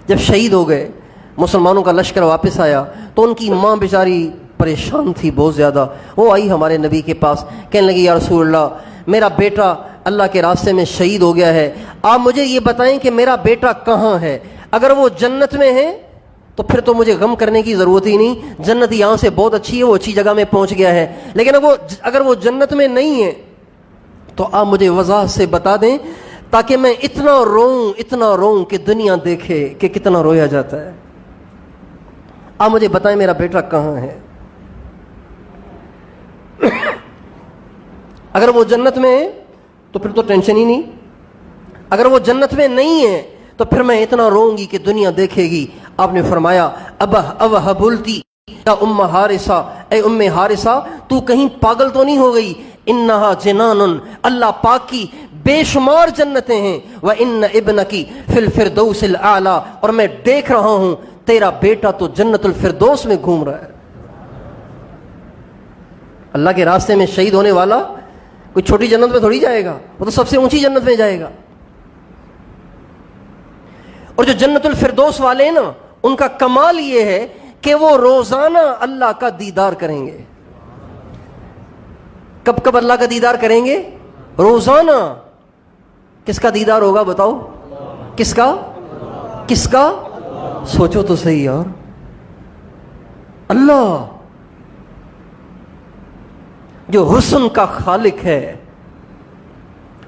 جب شہید ہو گئے مسلمانوں کا لشکر واپس آیا تو ان کی ماں بیچاری پریشان تھی بہت زیادہ. وہ آئی ہمارے نبی کے پاس، کہنے لگی یا رسول اللہ میرا بیٹا اللہ کے راستے میں شہید ہو گیا ہے، آپ مجھے یہ بتائیں کہ میرا بیٹا کہاں ہے؟ اگر وہ جنت میں ہے تو پھر تو مجھے غم کرنے کی ضرورت ہی نہیں، جنت یہاں سے بہت اچھی ہے، وہ اچھی جگہ میں پہنچ گیا ہے. لیکن اگر وہ جنت میں نہیں ہے تو آپ مجھے وضاحت سے بتا دیں تاکہ میں اتنا روں کہ دنیا دیکھے کہ کتنا رویا جاتا ہے. آپ مجھے بتائیں میرا بیٹا کہاں ہے. اگر وہ جنت میں ہے تو پھر تو ٹینشن ہی نہیں، اگر وہ جنت میں نہیں ہے تو پھر میں اتنا روؤں گی کہ دنیا دیکھے گی. آپ نے فرمایا اب بولتی یا ام حارثہ، اے ام حارثہ تو کہیں پاگل تو نہیں ہو گئی؟ انہا جنان، اللہ پاک کی بے شمار جنتیں ہیں. وان ابنکی فی الفردوس الاعلی، اور میں دیکھ رہا ہوں تیرا بیٹا تو جنت الفردوس میں گھوم رہا ہے. اللہ کے راستے میں شہید ہونے والا کوئی چھوٹی جنت میں تھوڑی جائے گا، وہ تو سب سے اونچی جنت میں جائے گا. اور جو جنت الفردوس والے نا ان کا کمال یہ ہے کہ وہ روزانہ اللہ کا دیدار کریں گے. کب کب اللہ کا دیدار کریں گے؟ روزانہ. کس کا دیدار ہوگا بتاؤ؟ کس کا؟ کس کا؟ سوچو تو صحیح یار. اللہ جو حسن کا خالق ہے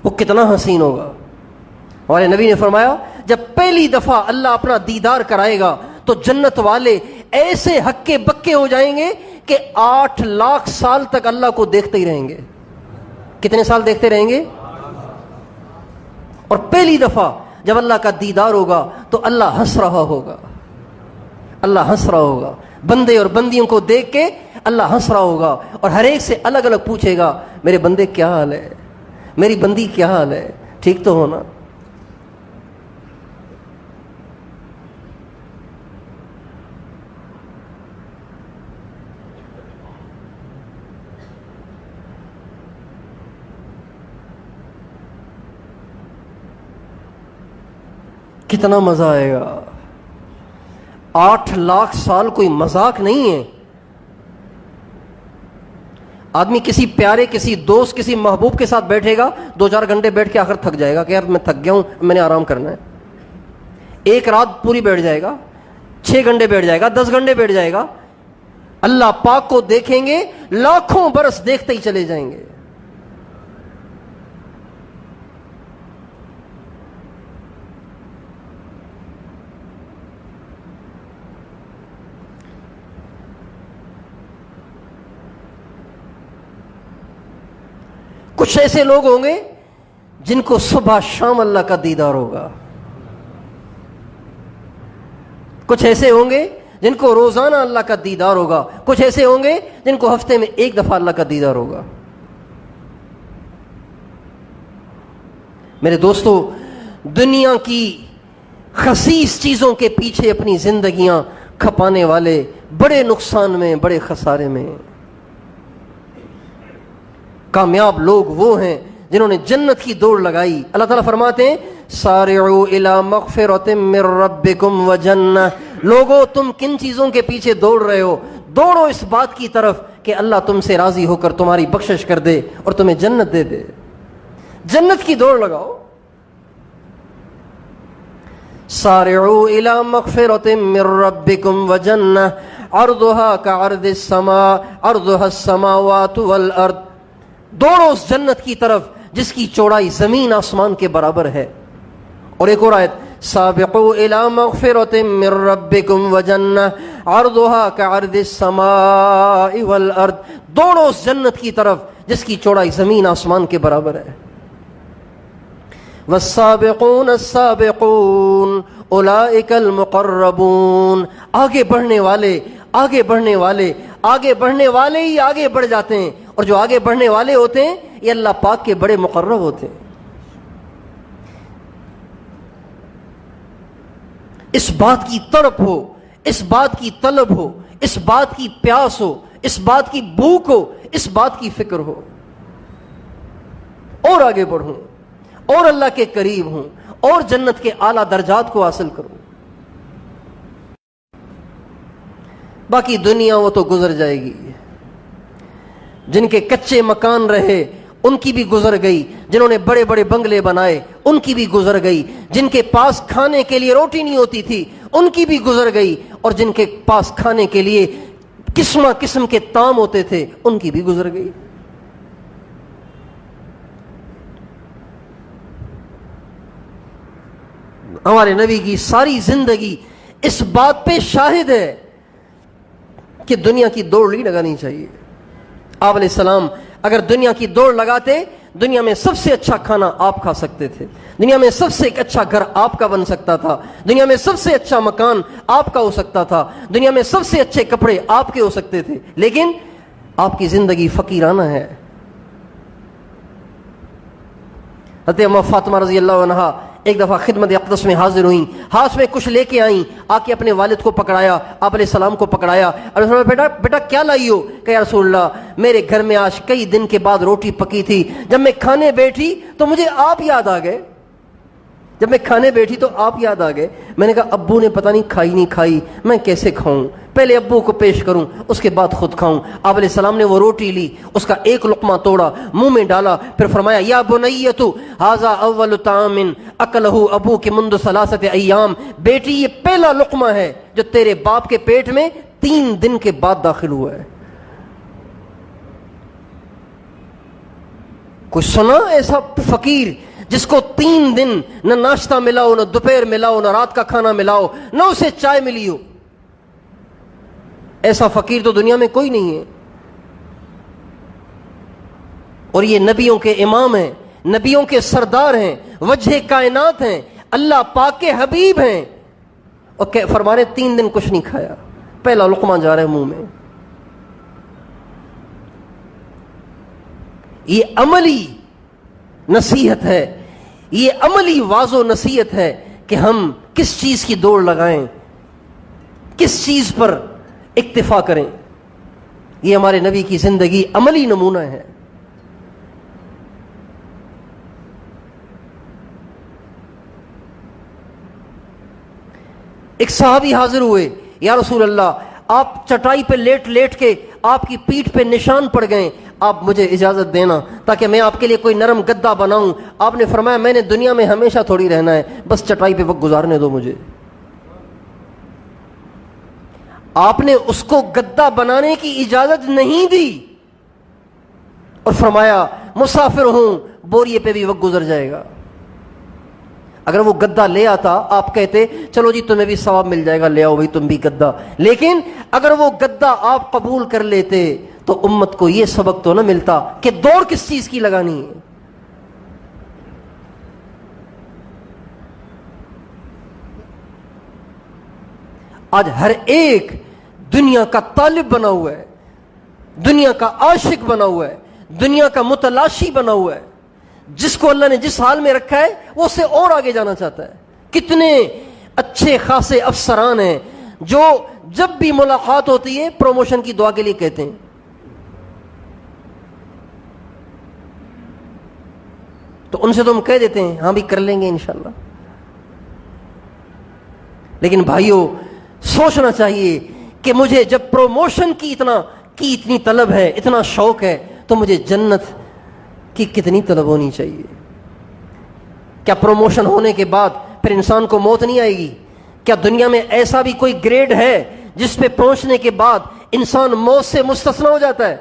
وہ کتنا حسین ہوگا. ہمارے نبی نے فرمایا جب پہلی دفعہ اللہ اپنا دیدار کرائے گا تو جنت والے ایسے ہکے بکے ہو جائیں گے کہ 8 لاکھ سال تک اللہ کو دیکھتے ہی رہیں گے. کتنے سال دیکھتے رہیں گے؟ اور پہلی دفعہ جب اللہ کا دیدار ہوگا تو اللہ ہنس رہا ہوگا. اللہ ہنس رہا ہوگا. بندے اور بندیوں کو دیکھ کے اللہ ہنس رہا ہوگا اور ہر ایک سے الگ الگ پوچھے گا میرے بندے کیا حال ہے، میری بندی کیا حال ہے، ٹھیک تو ہونا. کتنا مزہ آئے گا. 8 لاکھ سال کوئی مذاق نہیں ہے. آدمی کسی پیارے، کسی دوست، کسی محبوب کے ساتھ بیٹھے گا 2-4 گھنٹے بیٹھ کے آخر تھک جائے گا کہ یار میں تھک گیا ہوں، میں نے آرام کرنا ہے. 1 رات پوری بیٹھ جائے گا، 6 گھنٹے بیٹھ جائے گا، 10 گھنٹے بیٹھ جائے گا. اللہ پاک کو دیکھیں گے لاکھوں برس دیکھتے ہی چلے جائیں گے. کچھ ایسے لوگ ہوں گے جن کو صبح شام اللہ کا دیدار ہوگا. کچھ ایسے ہوں گے جن کو روزانہ اللہ کا دیدار ہوگا. کچھ ایسے ہوں گے جن کو ہفتے میں 1 دفعہ اللہ کا دیدار ہوگا. میرے دوستو، دنیا کی خسیس چیزوں کے پیچھے اپنی زندگیاں کھپانے والے بڑے نقصان میں، بڑے خسارے میں. کامیاب لوگ وہ ہیں جنہوں نے جنت کی دوڑ لگائی. اللہ تعالیٰ فرماتے ہیں سارعوا الی مغفرۃ من ربکم وجنہ. لوگو تم کن چیزوں کے پیچھے دوڑ رہے ہو؟ دوڑو اس بات کی طرف کہ اللہ تم سے راضی ہو کر تمہاری بخشش کر دے اور تمہیں جنت دے دے. جنت کی دوڑ لگاؤ. سارعوا الی مغفرۃ من ربکم وجنہ عرضها كعرض السماء عرضها السماوات والارض. دوڑو اس جنت کی طرف جس کی چوڑائی زمین آسمان کے برابر ہے. اور ایک اور آیت سابقوا الى مغفرۃ من ربکم وجنہ عرضها كعرض السماء والارض. دوڑو اس جنت کی طرف جس کی چوڑائی زمین آسمان کے برابر ہے. والسابقون السابقون اولئک المقربون. آگے بڑھنے والے، آگے بڑھنے والے، آگے بڑھنے والے ہی آگے بڑھ جاتے ہیں. اور جو آگے بڑھنے والے ہوتے ہیں یہ اللہ پاک کے بڑے مقرب ہوتے ہیں. اس بات کی تڑپ ہو، اس بات کی طلب ہو، اس بات کی پیاس ہو، اس بات کی بھوک ہو، اس بات کی فکر ہو اور آگے بڑھوں اور اللہ کے قریب ہوں اور جنت کے اعلیٰ درجات کو حاصل کروں. باقی دنیا وہ تو گزر جائے گی. جن کے کچے مکان رہے ان کی بھی گزر گئی. جنہوں نے بڑے بڑے بنگلے بنائے ان کی بھی گزر گئی. جن کے پاس کھانے کے لیے روٹی نہیں ہوتی تھی ان کی بھی گزر گئی. اور جن کے پاس کھانے کے لیے قسم قسم کے طعام ہوتے تھے ان کی بھی گزر گئی. ہمارے نبی کی ساری زندگی اس بات پہ شاہد ہے کہ دنیا کی دوڑ نہیں لگانی چاہیے. آپ علیہ السلام اگر دنیا کی دوڑ لگاتے دنیا میں سب سے اچھا کھانا آپ کھا سکتے تھے. دنیا میں سب سے اچھا گھر آپ کا بن سکتا تھا. دنیا میں سب سے اچھا مکان آپ کا ہو سکتا تھا. دنیا میں سب سے اچھے کپڑے آپ کے ہو سکتے تھے. لیکن آپ کی زندگی فقیرانہ ہے. حضرت اماں فاطمہ رضی اللہ عنہا ایک دفعہ خدمت اقدس میں حاضر ہوئیں. ہاتھ میں کچھ لے کے آئیں. آ کے اپنے والد کو پکڑایا، آپ علیہ السلام کو پکڑایا اور بیٹا بیٹا کیا لائی ہو؟ کہ یا رسول اللہ میرے گھر میں آج کئی دن کے بعد روٹی پکی تھی. جب میں کھانے بیٹھی تو مجھے آپ یاد آ گئے. جب میں کھانے بیٹھی تو آپ یاد آ گئے. میں نے کہا ابو نے پتہ نہیں کھائی نہیں کھائی, میں کیسے کھاؤں, پہلے ابو کو پیش کروں اس کے بعد خود کھاؤں. آپ علیہ السلام نے وہ روٹی لی, اس کا ایک لقمہ توڑا, منہ میں ڈالا, پھر فرمایا یا بنیۃ ھذا اول طعام اکلہ ابوک منذ ثلاثۃ ایام, بیٹی یہ پہلا لقمہ ہے جو تیرے باپ کے پیٹ میں 3 دن کے بعد داخل ہوا ہے. کوئی سنا ایسا فقیر جس کو 3 دن نہ ناشتہ ملا ہو, نہ دوپہر ملا ہو, نہ رات کا کھانا ملا ہو, نہ اسے چائے ملی ہو؟ ایسا فقیر تو دنیا میں کوئی نہیں ہے. اور یہ نبیوں کے امام ہیں, نبیوں کے سردار ہیں, وجہ کائنات ہیں, اللہ پاک کے حبیب ہیں, اور فرما رہے 3 دن کچھ نہیں کھایا, پہلا لقمہ جا رہا ہے منہ میں. یہ عملی نصیحت ہے, یہ عملی واض و نصیحت ہے کہ ہم کس چیز کی دوڑ لگائیں, کس چیز پر اکتفا کریں. یہ ہمارے نبی کی زندگی عملی نمونہ ہے. ایک صحابی حاضر ہوئے, یا رسول اللہ آپ چٹائی پہ لیٹ لیٹ کے آپ کی پیٹھ پہ نشان پڑ گئے, آپ مجھے اجازت دینا تاکہ میں آپ کے لیے کوئی نرم گدا بناؤں. آپ نے فرمایا میں نے دنیا میں ہمیشہ تھوڑی رہنا ہے, بس چٹائی پہ وقت گزارنے دو مجھے. آپ نے اس کو گدا بنانے کی اجازت نہیں دی اور فرمایا مسافر ہوں, بوریے پہ بھی وقت گزر جائے گا. اگر وہ گدا لے آتا آپ کہتے چلو جی تمہیں بھی ثواب مل جائے گا, لے آؤ بھائی تم بھی گدا. لیکن اگر وہ گدا آپ قبول کر لیتے تو امت کو یہ سبق تو نہ ملتا کہ دوڑ کس چیز کی لگانی ہے. آج ہر ایک دنیا کا طالب بنا ہوا ہے, دنیا کا عاشق بنا ہوا ہے, دنیا کا متلاشی بنا ہوا ہے. جس کو اللہ نے جس حال میں رکھا ہے وہ اس سے اور آگے جانا چاہتا ہے. کتنے اچھے خاصے افسران ہیں جو جب بھی ملاقات ہوتی ہے پروموشن کی دعا کے لیے کہتے ہیں. تو ان سے تو ہم کہہ دیتے ہیں ہاں بھی کر لیں گے انشاءاللہ. لیکن بھائیوں سوچنا چاہیے کہ مجھے جب پروموشن کی اتنی طلب ہے, اتنا شوق ہے, تو مجھے جنت کی کتنی طلب ہونی چاہیے. کیا پروموشن ہونے کے بعد پھر انسان کو موت نہیں آئے گی؟ کیا دنیا میں ایسا بھی کوئی گریڈ ہے جس پہ پہنچنے کے بعد انسان موت سے مستثنی ہو جاتا ہے؟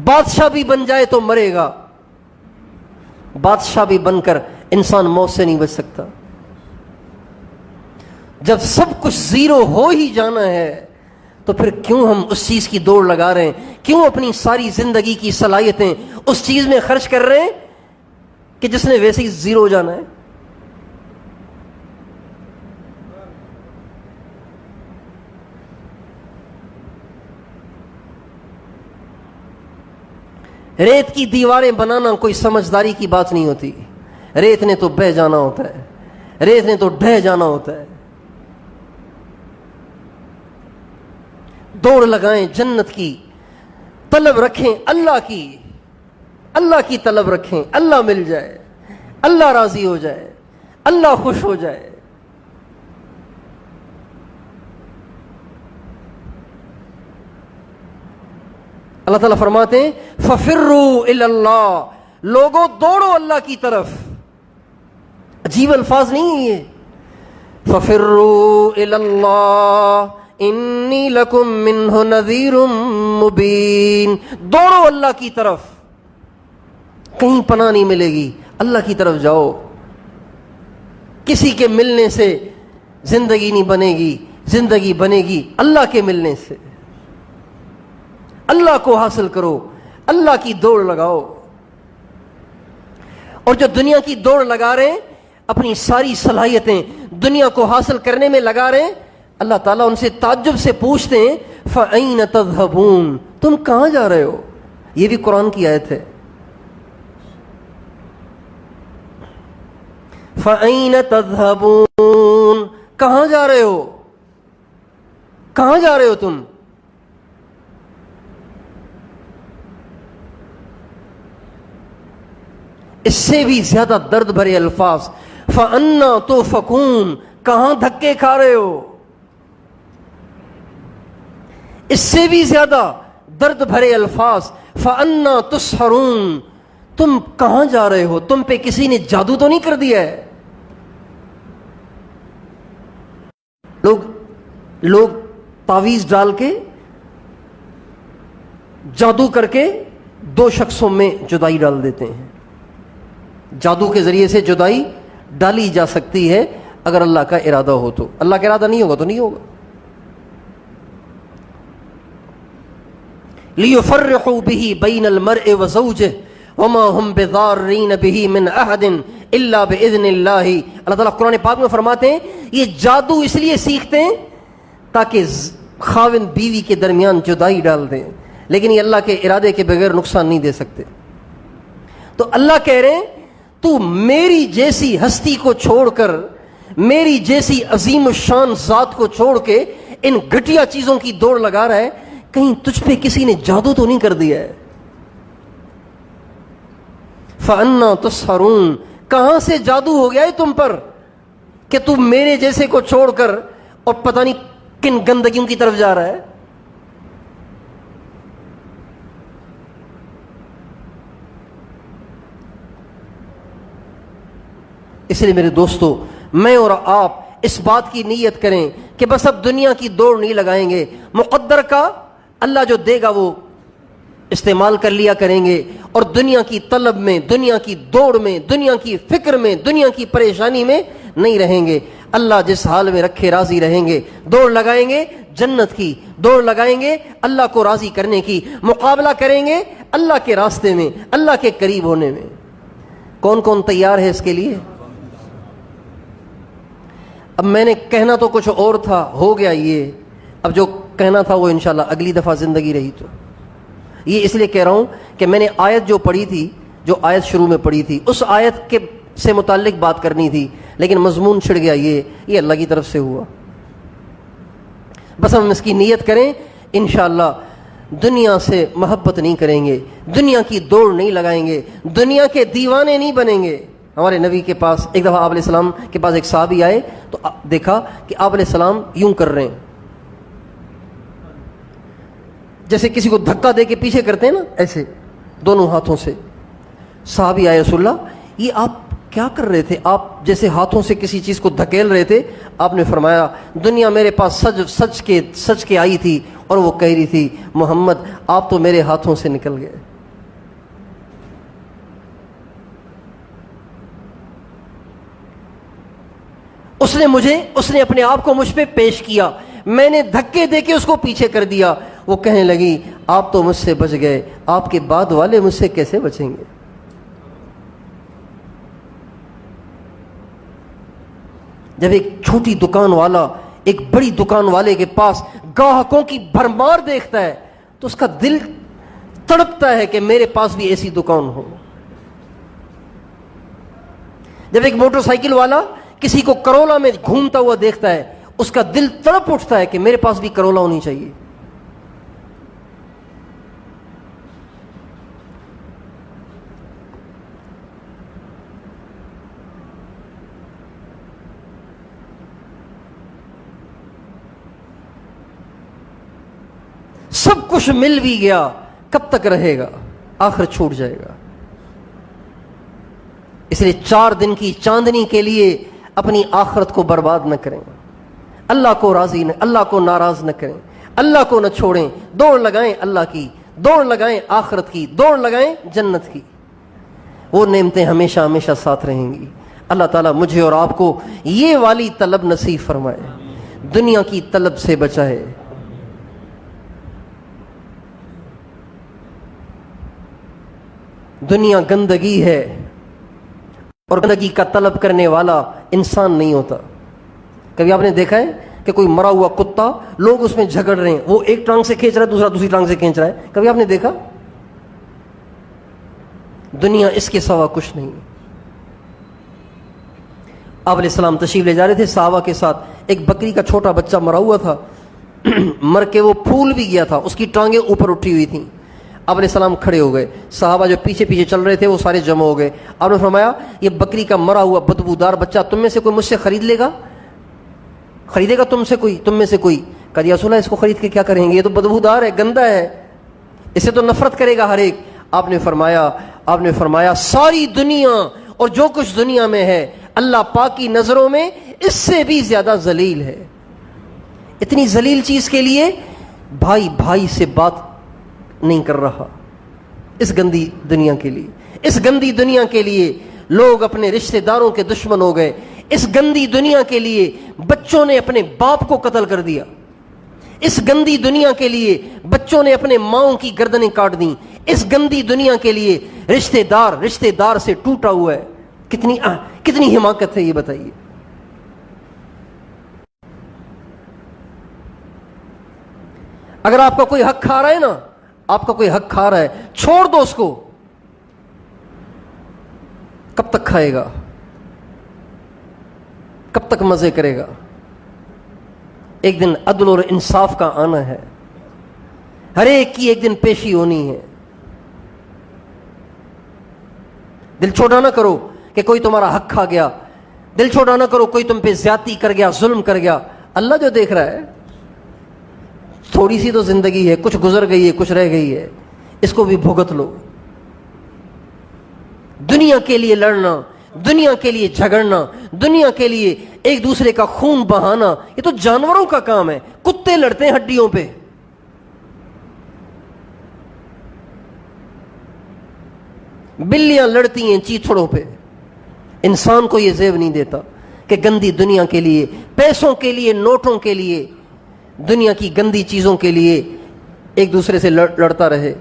بادشاہ بھی بن جائے تو مرے گا, بادشاہ بھی بن کر انسان موت سے نہیں بچ سکتا. جب سب کچھ زیرو ہو ہی جانا ہے تو پھر کیوں ہم اس چیز کی دوڑ لگا رہے ہیں, کیوں اپنی ساری زندگی کی صلاحیتیں اس چیز میں خرچ کر رہے ہیں کہ جس نے ویسے ہی زیرو ہو جانا ہے. ریت کی دیواریں بنانا کوئی سمجھداری کی بات نہیں ہوتی. ریت نے تو بہہ جانا ہوتا ہے, ریت نے تو ڈھہ جانا ہوتا ہے. دوڑ لگائیں جنت کی, طلب رکھیں اللہ کی طلب رکھیں, اللہ مل جائے, اللہ راضی ہو جائے, اللہ خوش ہو جائے. اللہ تعالیٰ فرماتے ہیں فَفِرُّوا إِلَى اللَّهِ, لوگوں دوڑو اللہ کی طرف. عجیب الفاظ نہیں ہے یہ, فَفِرُّوا إِلَى اللَّهِ انی لکم منہ نذیر مبین. دوڑو اللہ کی طرف, کہیں پناہ نہیں ملے گی, اللہ کی طرف جاؤ. کسی کے ملنے سے زندگی نہیں بنے گی, زندگی بنے گی اللہ کے ملنے سے. اللہ کو حاصل کرو, اللہ کی دوڑ لگاؤ. اور جو دنیا کی دوڑ لگا رہے ہیں, اپنی ساری صلاحیتیں دنیا کو حاصل کرنے میں لگا رہے ہیں, اللہ تعالیٰ ان سے تعجب سے پوچھتے ہیں فَأَيْنَ تَذْهَبُونَ, تم کہاں جا رہے ہو؟ یہ بھی قرآن کی آیت ہے. فَأَيْنَ تَذْهَبُونَ, کہاں جا رہے ہو, کہاں جا رہے ہو تم؟ اس سے بھی زیادہ درد بھرے الفاظ، فَأَنَّا تُؤْفَكُونَ، کہاں دھکے کھا رہے ہو؟ اس سے بھی زیادہ درد بھرے الفاظ، فَأَنَّا تُسْحَرُونَ، تم کہاں جا رہے ہو؟ تم پہ کسی نے جادو تو نہیں کر دیا ہے؟ لوگ تعویذ ڈال کے، جادو کر کے دو شخصوں میں جدائی ڈال دیتے ہیں. جادو کے ذریعے سے جدائی ڈالی جا سکتی ہے اگر اللہ کا ارادہ ہو تو. اللہ کا ارادہ نہیں ہوگا تو نہیں ہوگا. لِيُفَرِّقُوا بِهِ بَيْنَ الْمَرْءِ وَزَوْجِهِ وَمَا هُمْ بِضَارِّينَ بِهِ مِنْ أَحَدٍ إِلَّا بِإِذْنِ اللَّهِ. اللہ تعالیٰ قرآن پاک میں فرماتے ہیں یہ جادو اس لیے سیکھتے ہیں تاکہ خاوند بیوی کے درمیان جدائی ڈال دیں، لیکن یہ اللہ کے ارادے کے بغیر نقصان نہیں دے سکتے. تو اللہ کہہ رہے ہیں تو میری جیسی ہستی کو چھوڑ کر، میری جیسی عظیم الشان ذات کو چھوڑ کے ان گھٹیا چیزوں کی دوڑ لگا رہا ہے، کہیں تجھ پہ کسی نے جادو تو نہیں کر دیا ہے؟ فَأَنَّا تُسْحَرُونَ، کہاں سے جادو ہو گیا ہے تم پر کہ تم میرے جیسے کو چھوڑ کر اور پتہ نہیں کن گندگیوں کی طرف جا رہا ہے؟ اس لیے میرے دوستو، میں اور آپ اس بات کی نیت کریں کہ بس اب دنیا کی دوڑ نہیں لگائیں گے. مقدر کا اللہ جو دے گا وہ استعمال کر لیا کریں گے، اور دنیا کی طلب میں، دنیا کی دوڑ میں، دنیا کی فکر میں، دنیا کی پریشانی میں نہیں رہیں گے. اللہ جس حال میں رکھے راضی رہیں گے. دوڑ لگائیں گے جنت کی، دوڑ لگائیں گے اللہ کو راضی کرنے کی، مقابلہ کریں گے اللہ کے راستے میں، اللہ کے قریب ہونے میں. کون کون تیار ہے اس کے لیے؟ اب میں نے کہنا تو کچھ اور تھا، ہو گیا یہ. اب جو کہنا تھا وہ انشاءاللہ اگلی دفعہ زندگی رہی تو. یہ اس لیے کہہ رہا ہوں کہ میں نے آیت جو پڑھی تھی، جو آیت شروع میں پڑھی تھی، اس آیت کے سے متعلق بات کرنی تھی، لیکن مضمون چھڑ گیا. یہ اللہ کی طرف سے ہوا. بس ہم اس کی نیت کریں، انشاءاللہ دنیا سے محبت نہیں کریں گے، دنیا کی دوڑ نہیں لگائیں گے، دنیا کے دیوانے نہیں بنیں گے. ہمارے نبی کے پاس ایک دفعہ آپ علیہ السلام کے پاس ایک صحابی آئے تو دیکھا کہ آپ علیہ السلام یوں کر رہے ہیں، جیسے کسی کو دھکا دے کے پیچھے کرتے ہیں نا، ایسے دونوں ہاتھوں سے. صحابی آئے، رسول اللہ یہ آپ کیا کر رہے تھے؟ آپ جیسے ہاتھوں سے کسی چیز کو دھکیل رہے تھے. آپ نے فرمایا دنیا میرے پاس سچ کے آئی تھی اور وہ کہہ رہی تھی محمد آپ تو میرے ہاتھوں سے نکل گئے. اس نے اپنے آپ کو مجھ پہ پیش کیا، میں نے دھکے دے کے اس کو پیچھے کر دیا. وہ کہنے لگی آپ تو مجھ سے بچ گئے، آپ کے بعد والے مجھ سے کیسے بچیں گے؟ جب ایک چھوٹی دکان والا ایک بڑی دکان والے کے پاس گاہکوں کی بھرمار دیکھتا ہے تو اس کا دل تڑپتا ہے کہ میرے پاس بھی ایسی دکان ہو. جب ایک موٹر سائیکل والا کسی کو کرولا میں گھومتا ہوا دیکھتا ہے اس کا دل تڑپ اٹھتا ہے کہ میرے پاس بھی کرولا ہونی چاہیے. سب کچھ مل بھی گیا، کب تک رہے گا؟ آخر چھوٹ جائے گا. اس لیے 4 دن کی چاندنی کے لیے اپنی آخرت کو برباد نہ کریں، اللہ کو راضی نہ، اللہ کو ناراض نہ کریں، اللہ کو نہ چھوڑیں. دوڑ لگائیں اللہ کی، دوڑ لگائیں آخرت کی، دوڑ لگائیں جنت کی. وہ نعمتیں ہمیشہ ہمیشہ ساتھ رہیں گی. اللہ تعالیٰ مجھے اور آپ کو یہ والی طلب نصیب فرمائے، دنیا کی طلب سے بچائے. دنیا گندگی ہے اور گندگی کا طلب کرنے والا انسان نہیں ہوتا. کبھی آپ نے دیکھا ہے کہ کوئی مرا ہوا کتا، لوگ اس میں جھگڑ رہے ہیں، وہ ایک ٹانگ سے کھینچ رہا ہے، دوسرا دوسری ٹانگ سے کھینچ رہا ہے. کبھی آپ نے دیکھا؟ دنیا اس کے سوا کچھ نہیں. آپ علیہ السلام تشریف لے جا رہے تھے صحابہ کے ساتھ، ایک بکری کا چھوٹا بچہ مرا ہوا تھا، مر کے وہ پھول بھی گیا تھا، اس کی ٹانگیں اوپر اٹھی ہوئی تھیں. آپ علیہ السلام کھڑے ہو گئے, صحابہ جو پیچھے پیچھے چل رہے تھے وہ سارے جمع ہو گئے. آپ نے فرمایا یہ بکری کا مرا ہوا بدبودار بچہ تم میں سے کوئی مجھ سے خرید لے گا, خریدے گا تم میں سے کوئی؟ کہا یا رسول اللہ اس کو خرید کے کیا کریں گے, یہ تو بدبودار ہے, گندا ہے, اسے تو نفرت کرے گا ہر ایک. آپ نے فرمایا ساری دنیا اور جو کچھ دنیا میں ہے اللہ پاک کی نظروں میں اس سے بھی زیادہ ذلیل ہے. اتنی ذلیل چیز کے لیے بھائی بھائی سے بات نہیں کر رہا. اس گندی دنیا کے لیے, اس گندی دنیا کے لیے لوگ اپنے رشتہ داروں کے دشمن ہو گئے. اس گندی دنیا کے لیے بچوں نے اپنے باپ کو قتل کر دیا. اس گندی دنیا کے لیے بچوں نے اپنے ماؤں کی گردنیں کاٹ دیں. اس گندی دنیا کے لیے رشتہ دار سے ٹوٹا ہوا ہے. کتنی حماقت ہے یہ بتائیے. اگر آپ کا کوئی حق کھا رہا ہے نا, آپ کا کوئی حق کھا رہا ہے, چھوڑ دو اس کو. کب تک کھائے گا, کب تک مزے کرے گا؟ ایک دن عدل اور انصاف کا آنا ہے, ہر ایک کی ایک دن پیشی ہونی ہے. دل چھوٹا نہ کرو کہ کوئی تمہارا حق کھا گیا, دل چھوٹا نہ کرو کوئی تم پہ زیادتی کر گیا, ظلم کر گیا. اللہ جو دیکھ رہا ہے, تھوڑی سی تو زندگی ہے, کچھ گزر گئی ہے, کچھ رہ گئی ہے, اس کو بھی بھگت لو. دنیا کے لیے لڑنا, دنیا کے لیے جھگڑنا, دنیا کے لیے ایک دوسرے کا خون بہانا, یہ تو جانوروں کا کام ہے. کتے لڑتے ہیں ہڈیوں پہ, بلیاں لڑتی ہیں چیتڑوں پہ. انسان کو یہ زیب نہیں دیتا کہ گندی دنیا کے لیے, پیسوں کے لیے, نوٹوں کے لیے, دنیا کی گندی چیزوں کے لیے ایک دوسرے سے لڑتا رہے.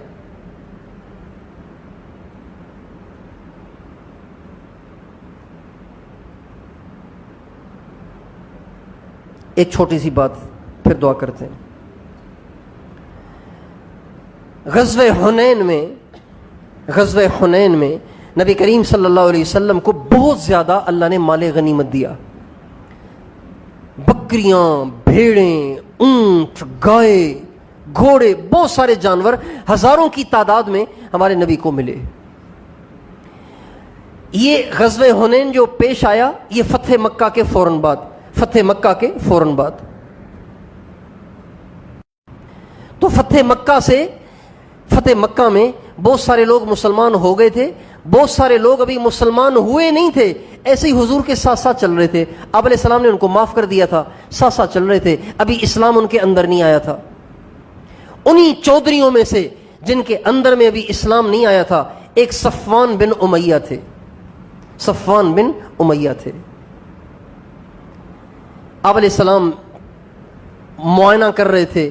ایک چھوٹی سی بات پھر دعا کرتے ہیں. غزوہ حنین میں نبی کریم صلی اللہ علیہ وسلم کو بہت زیادہ اللہ نے مال غنیمت دیا. بکریاں, بھیڑیں, اونٹ, گائے, گھوڑے, بہت سارے جانور ہزاروں کی تعداد میں ہمارے نبی کو ملے. یہ غزوہ حنین جو پیش آیا یہ فتح مکہ کے فوراً بعد. تو فتح مکہ میں بہت سارے لوگ مسلمان ہو گئے تھے, بہت سارے لوگ ابھی مسلمان ہوئے نہیں تھے, ایسے ہی حضور کے ساتھ ساتھ چل رہے تھے. آپ علیہ السلام نے ان کو معاف کر دیا تھا, ساتھ ساتھ چل رہے تھے, ابھی اسلام ان کے اندر نہیں آیا تھا. انہی چودھریوں میں سے جن کے اندر میں ابھی اسلام نہیں آیا تھا ایک صفوان بن امیہ تھے. آپ علیہ السلام معائنہ کر رہے تھے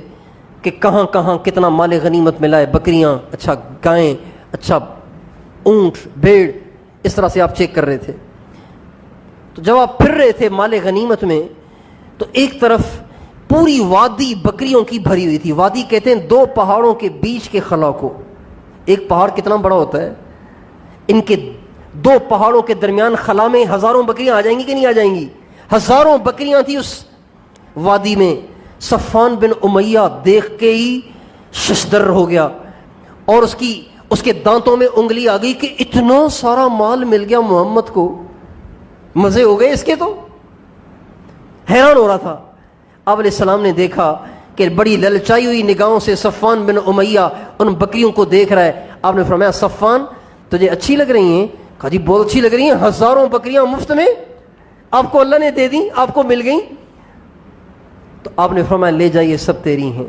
کہ کہاں کہاں کتنا مال غنیمت ملا ہے, بکریاں, اچھا گائیں, اچھا اونٹ, بھیڑ, اس طرح سے آپ چیک کر رہے تھے. تو جب آپ پھر رہے تھے مال غنیمت میں تو ایک طرف پوری وادی بکریوں کی بھری ہوئی تھی. وادی کہتے ہیں دو پہاڑوں کے بیچ کے خلا کو. ایک پہاڑ کتنا بڑا ہوتا ہے, ان کے دو پہاڑوں کے درمیان خلا میں ہزاروں بکریاں آ جائیں گی کہ نہیں آ جائیں گی؟ ہزاروں بکریاں تھی اس وادی میں. صفوان بن امیہ دیکھ کے ہی ششدر ہو گیا اور اس کے دانتوں میں انگلی آ گئی کہ اتنا سارا مال مل گیا محمد کو, مزے ہو گئے اس کے. تو حیران ہو رہا تھا. آپ علیہ السلام نے دیکھا کہ بڑی للچائی ہوئی نگاہوں سے صفوان بن امیہ ان بکریوں کو دیکھ رہا ہے. آپ نے فرمایا صفوان تجھے اچھی لگ رہی ہیں؟ کہا جی بہت اچھی لگ رہی ہیں, ہزاروں بکریاں مفت میں آپ کو اللہ نے دے دی, آپ کو مل گئیں. تو آپ نے فرمایا لے جائیے سب تیری ہیں.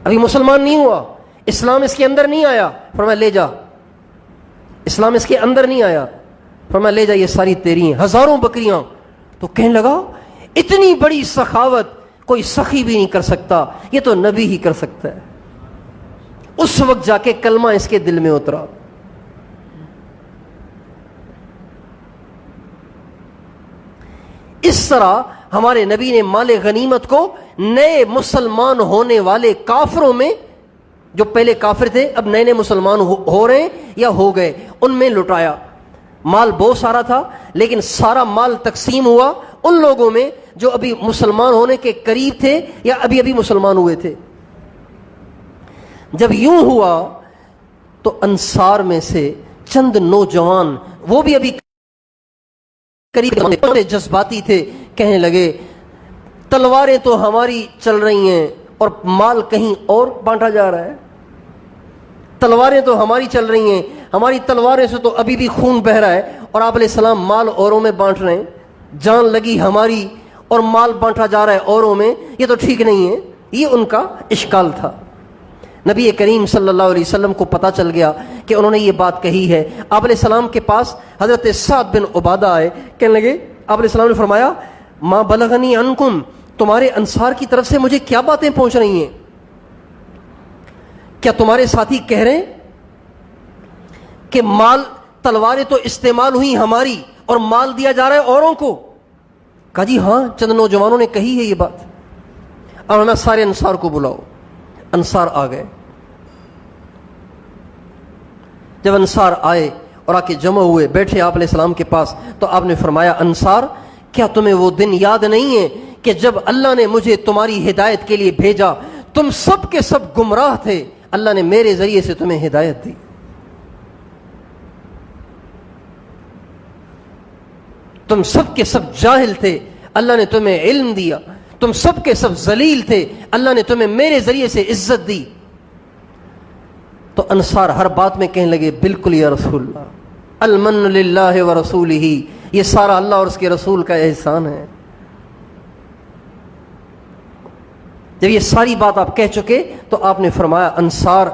ابھی مسلمان نہیں ہوا, اسلام اس کے اندر نہیں آیا, فرمایا لے جا. اسلام اس کے اندر نہیں آیا, فرمایا لے جا, یہ ساری تیری ہیں, ہزاروں بکریاں. تو کہنے لگا اتنی بڑی سخاوت کوئی سخی بھی نہیں کر سکتا, یہ تو نبی ہی کر سکتا ہے. اس وقت جا کے کلمہ اس کے دل میں اترا. اس طرح ہمارے نبی نے مال غنیمت کو نئے مسلمان ہونے والے کافروں میں, جو پہلے کافر تھے اب نئے نئے مسلمان ہو رہے ہیں یا ہو گئے, ان میں لٹایا. مال بہت سارا تھا لیکن سارا مال تقسیم ہوا ان لوگوں میں جو ابھی مسلمان ہونے کے قریب تھے یا ابھی مسلمان ہوئے تھے. جب یوں ہوا تو انصار میں سے چند نوجوان، وہ بھی ابھی قریب جذباتی تھے، کہنے لگے تلواریں تو ہماری چل رہی ہیں اور مال کہیں اور بانٹا جا رہا ہے، تلواریں تو ہماری چل رہی ہیں، ہماری تلواریں سے تو ابھی بھی خون بہہ رہا ہے، اور آپ علیہ السلام مال اوروں میں بانٹ رہے ہیں، جان لگی ہماری اور مال بانٹا جا رہا ہے اوروں میں، یہ تو ٹھیک نہیں ہے۔ یہ ان کا اشکال تھا۔ نبی کریم صلی اللہ علیہ وسلم کو پتہ چل گیا کہ انہوں نے یہ بات کہی ہے۔ آپ علیہ السلام کے پاس حضرت سعد بن عبادہ آئے، کہنے لگے، آپ علیہ السلام نے فرمایا ما بلغنی عنکم، تمہارے انصار کی طرف سے مجھے کیا باتیں پہنچ رہی ہیں؟ کیا تمہارے ساتھی کہہ رہے ہیں کہ مال، تلواریں تو استعمال ہوئی ہماری اور مال دیا جا رہا ہے اوروں کو؟ کہا جی ہاں، چند نوجوانوں نے کہی ہے یہ بات، اور ہمیں سارے انصار کو بلاؤ۔ انصار آ گئے۔ جب انصار آئے اور آ کے جمع ہوئے، بیٹھے آپ علیہ السلام کے پاس، تو آپ نے فرمایا انصار، کیا تمہیں وہ دن یاد نہیں ہے کہ جب اللہ نے مجھے تمہاری ہدایت کے لیے بھیجا، تم سب کے سب گمراہ تھے، اللہ نے میرے ذریعے سے تمہیں ہدایت دی۔ تم سب کے سب جاہل تھے، اللہ نے تمہیں علم دیا، تم سب کے سب ذلیل تھے، اللہ نے تمہیں میرے ذریعے سے عزت دی۔ تو انصار ہر بات میں کہنے لگے بالکل یا رسول اللہ، المن للہ ورسولہ، یہ سارا اللہ اور اس کے رسول کا احسان ہے۔ جب یہ ساری بات آپ کہہ چکے تو آپ نے فرمایا انصار،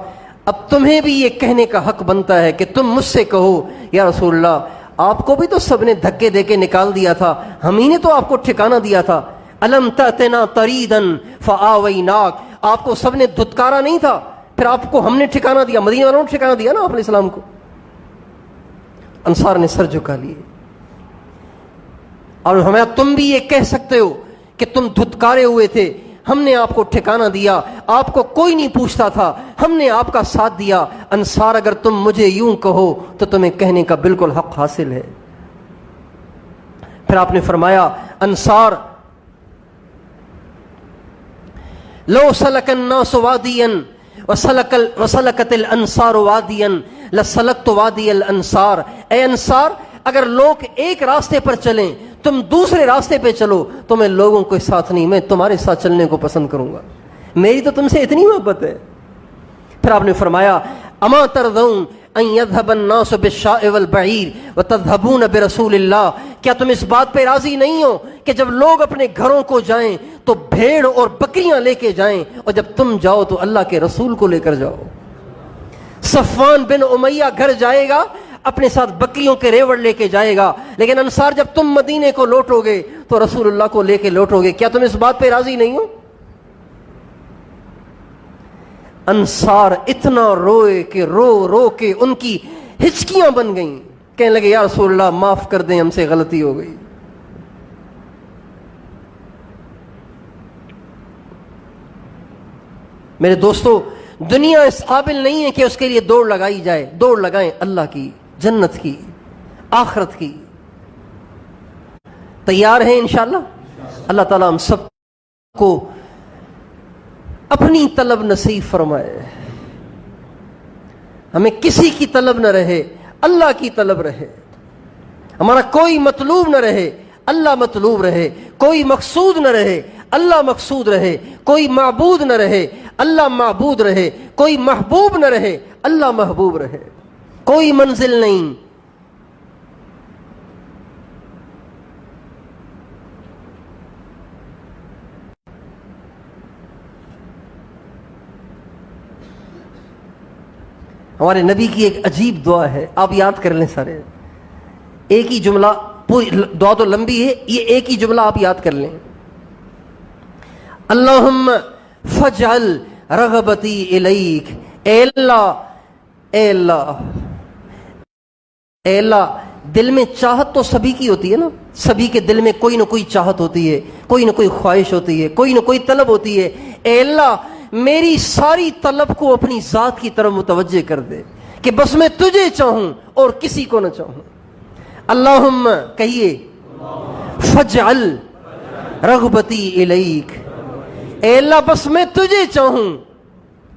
اب تمہیں بھی یہ کہنے کا حق بنتا ہے کہ تم مجھ سے کہو یا رسول اللہ، آپ کو بھی تو سب نے دھکے دے کے نکال دیا تھا، ہم ہی نے تو آپ کو ٹھکانہ دیا تھا۔ الم تأتنا طریدن فآویناک، آپ کو سب نے دھتکارا نہیں تھا، پھر آپ کو ہم نے ٹھکانہ دیا، مدینہ والوں نے ٹھکانہ دیا نا آپ علیہ السلام کو۔ انصار نے سر جھکا لیے اور ہمیں تم بھی یہ کہہ سکتے ہو کہ تم دھتکارے ہوئے تھے، ہم نے آپ کو ٹھکانہ دیا، آپ کو کوئی نہیں پوچھتا تھا، ہم نے آپ کا ساتھ دیا۔ انصار اگر تم مجھے یوں کہو تو تمہیں کہنے کا بالکل حق حاصل ہے۔ پھر آپ نے فرمایا انصار، لو سلک الناس وادیا وسلکت الانصار وادیا لسلکت وادی الانصار، اے انصار اگر لوگ ایک راستے پر چلیں تم دوسرے راستے پہ چلو تو میں لوگوں کے ساتھ نہیں، میں تمہارے ساتھ چلنے کو پسند کروں گا، میری تو تم سے اتنی محبت ہے۔ پھر آپ نے فرمایا اما ترضون ان يذهب الناس بالشاء والبعير وتذهبون برسول اللہ، کیا تم اس بات پہ راضی نہیں ہو کہ جب لوگ اپنے گھروں کو جائیں تو بھیڑ اور بکریاں لے کے جائیں، اور جب تم جاؤ تو اللہ کے رسول کو لے کر جاؤ؟ صفوان بن امیہ گھر جائے گا، اپنے ساتھ بکریوں کے ریوڑ لے کے جائے گا، لیکن انصار جب تم مدینے کو لوٹو گے تو رسول اللہ کو لے کے لوٹو گے، کیا تم اس بات پہ راضی نہیں ہو؟ انصار اتنا روئے کہ رو رو کے ان کی ہچکیاں بن گئیں، کہنے لگے یا رسول اللہ معاف کر دیں، ہم سے غلطی ہو گئی۔ میرے دوستو، دنیا اس قابل نہیں ہے کہ اس کے لیے دوڑ لگائی جائے، دوڑ لگائیں اللہ کی، جنت کی، آخرت کی۔ تیار ہیں انشاءاللہ؟ اللہ تعالیٰ ہم سب کو اپنی طلب نصیب فرمائے، ہمیں کسی کی طلب نہ رہے، اللہ کی طلب رہے، ہمارا کوئی مطلوب نہ رہے، اللہ مطلوب رہے، کوئی مقصود نہ رہے، اللہ مقصود رہے، کوئی معبود نہ رہے، اللہ معبود رہے، کوئی محبوب نہ رہے، اللہ محبوب رہے، کوئی منزل نہیں۔ ہمارے نبی کی ایک عجیب دعا ہے، آپ یاد کر لیں سارے، ایک ہی جملہ، پوری دعا تو لمبی ہے، یہ ایک ہی جملہ آپ یاد کر لیں، اللہم فجعل رغبتی الیک، اے اللہ، اے اللہ، اے اللہ۔ دل میں چاہت تو سبھی کی ہوتی ہے نا، سبھی کے دل میں کوئی نہ کوئی چاہت ہوتی ہے، کوئی نہ کوئی خواہش ہوتی ہے، کوئی نہ کوئی طلب ہوتی ہے۔ اے اللہ میری ساری طلب کو اپنی ذات کی طرف متوجہ کر دے کہ بس میں تجھے چاہوں اور کسی کو نہ چاہوں۔ اللہم کہیے، فجعل رغبتی الیک، اے اللہ بس میں تجھے چاہوں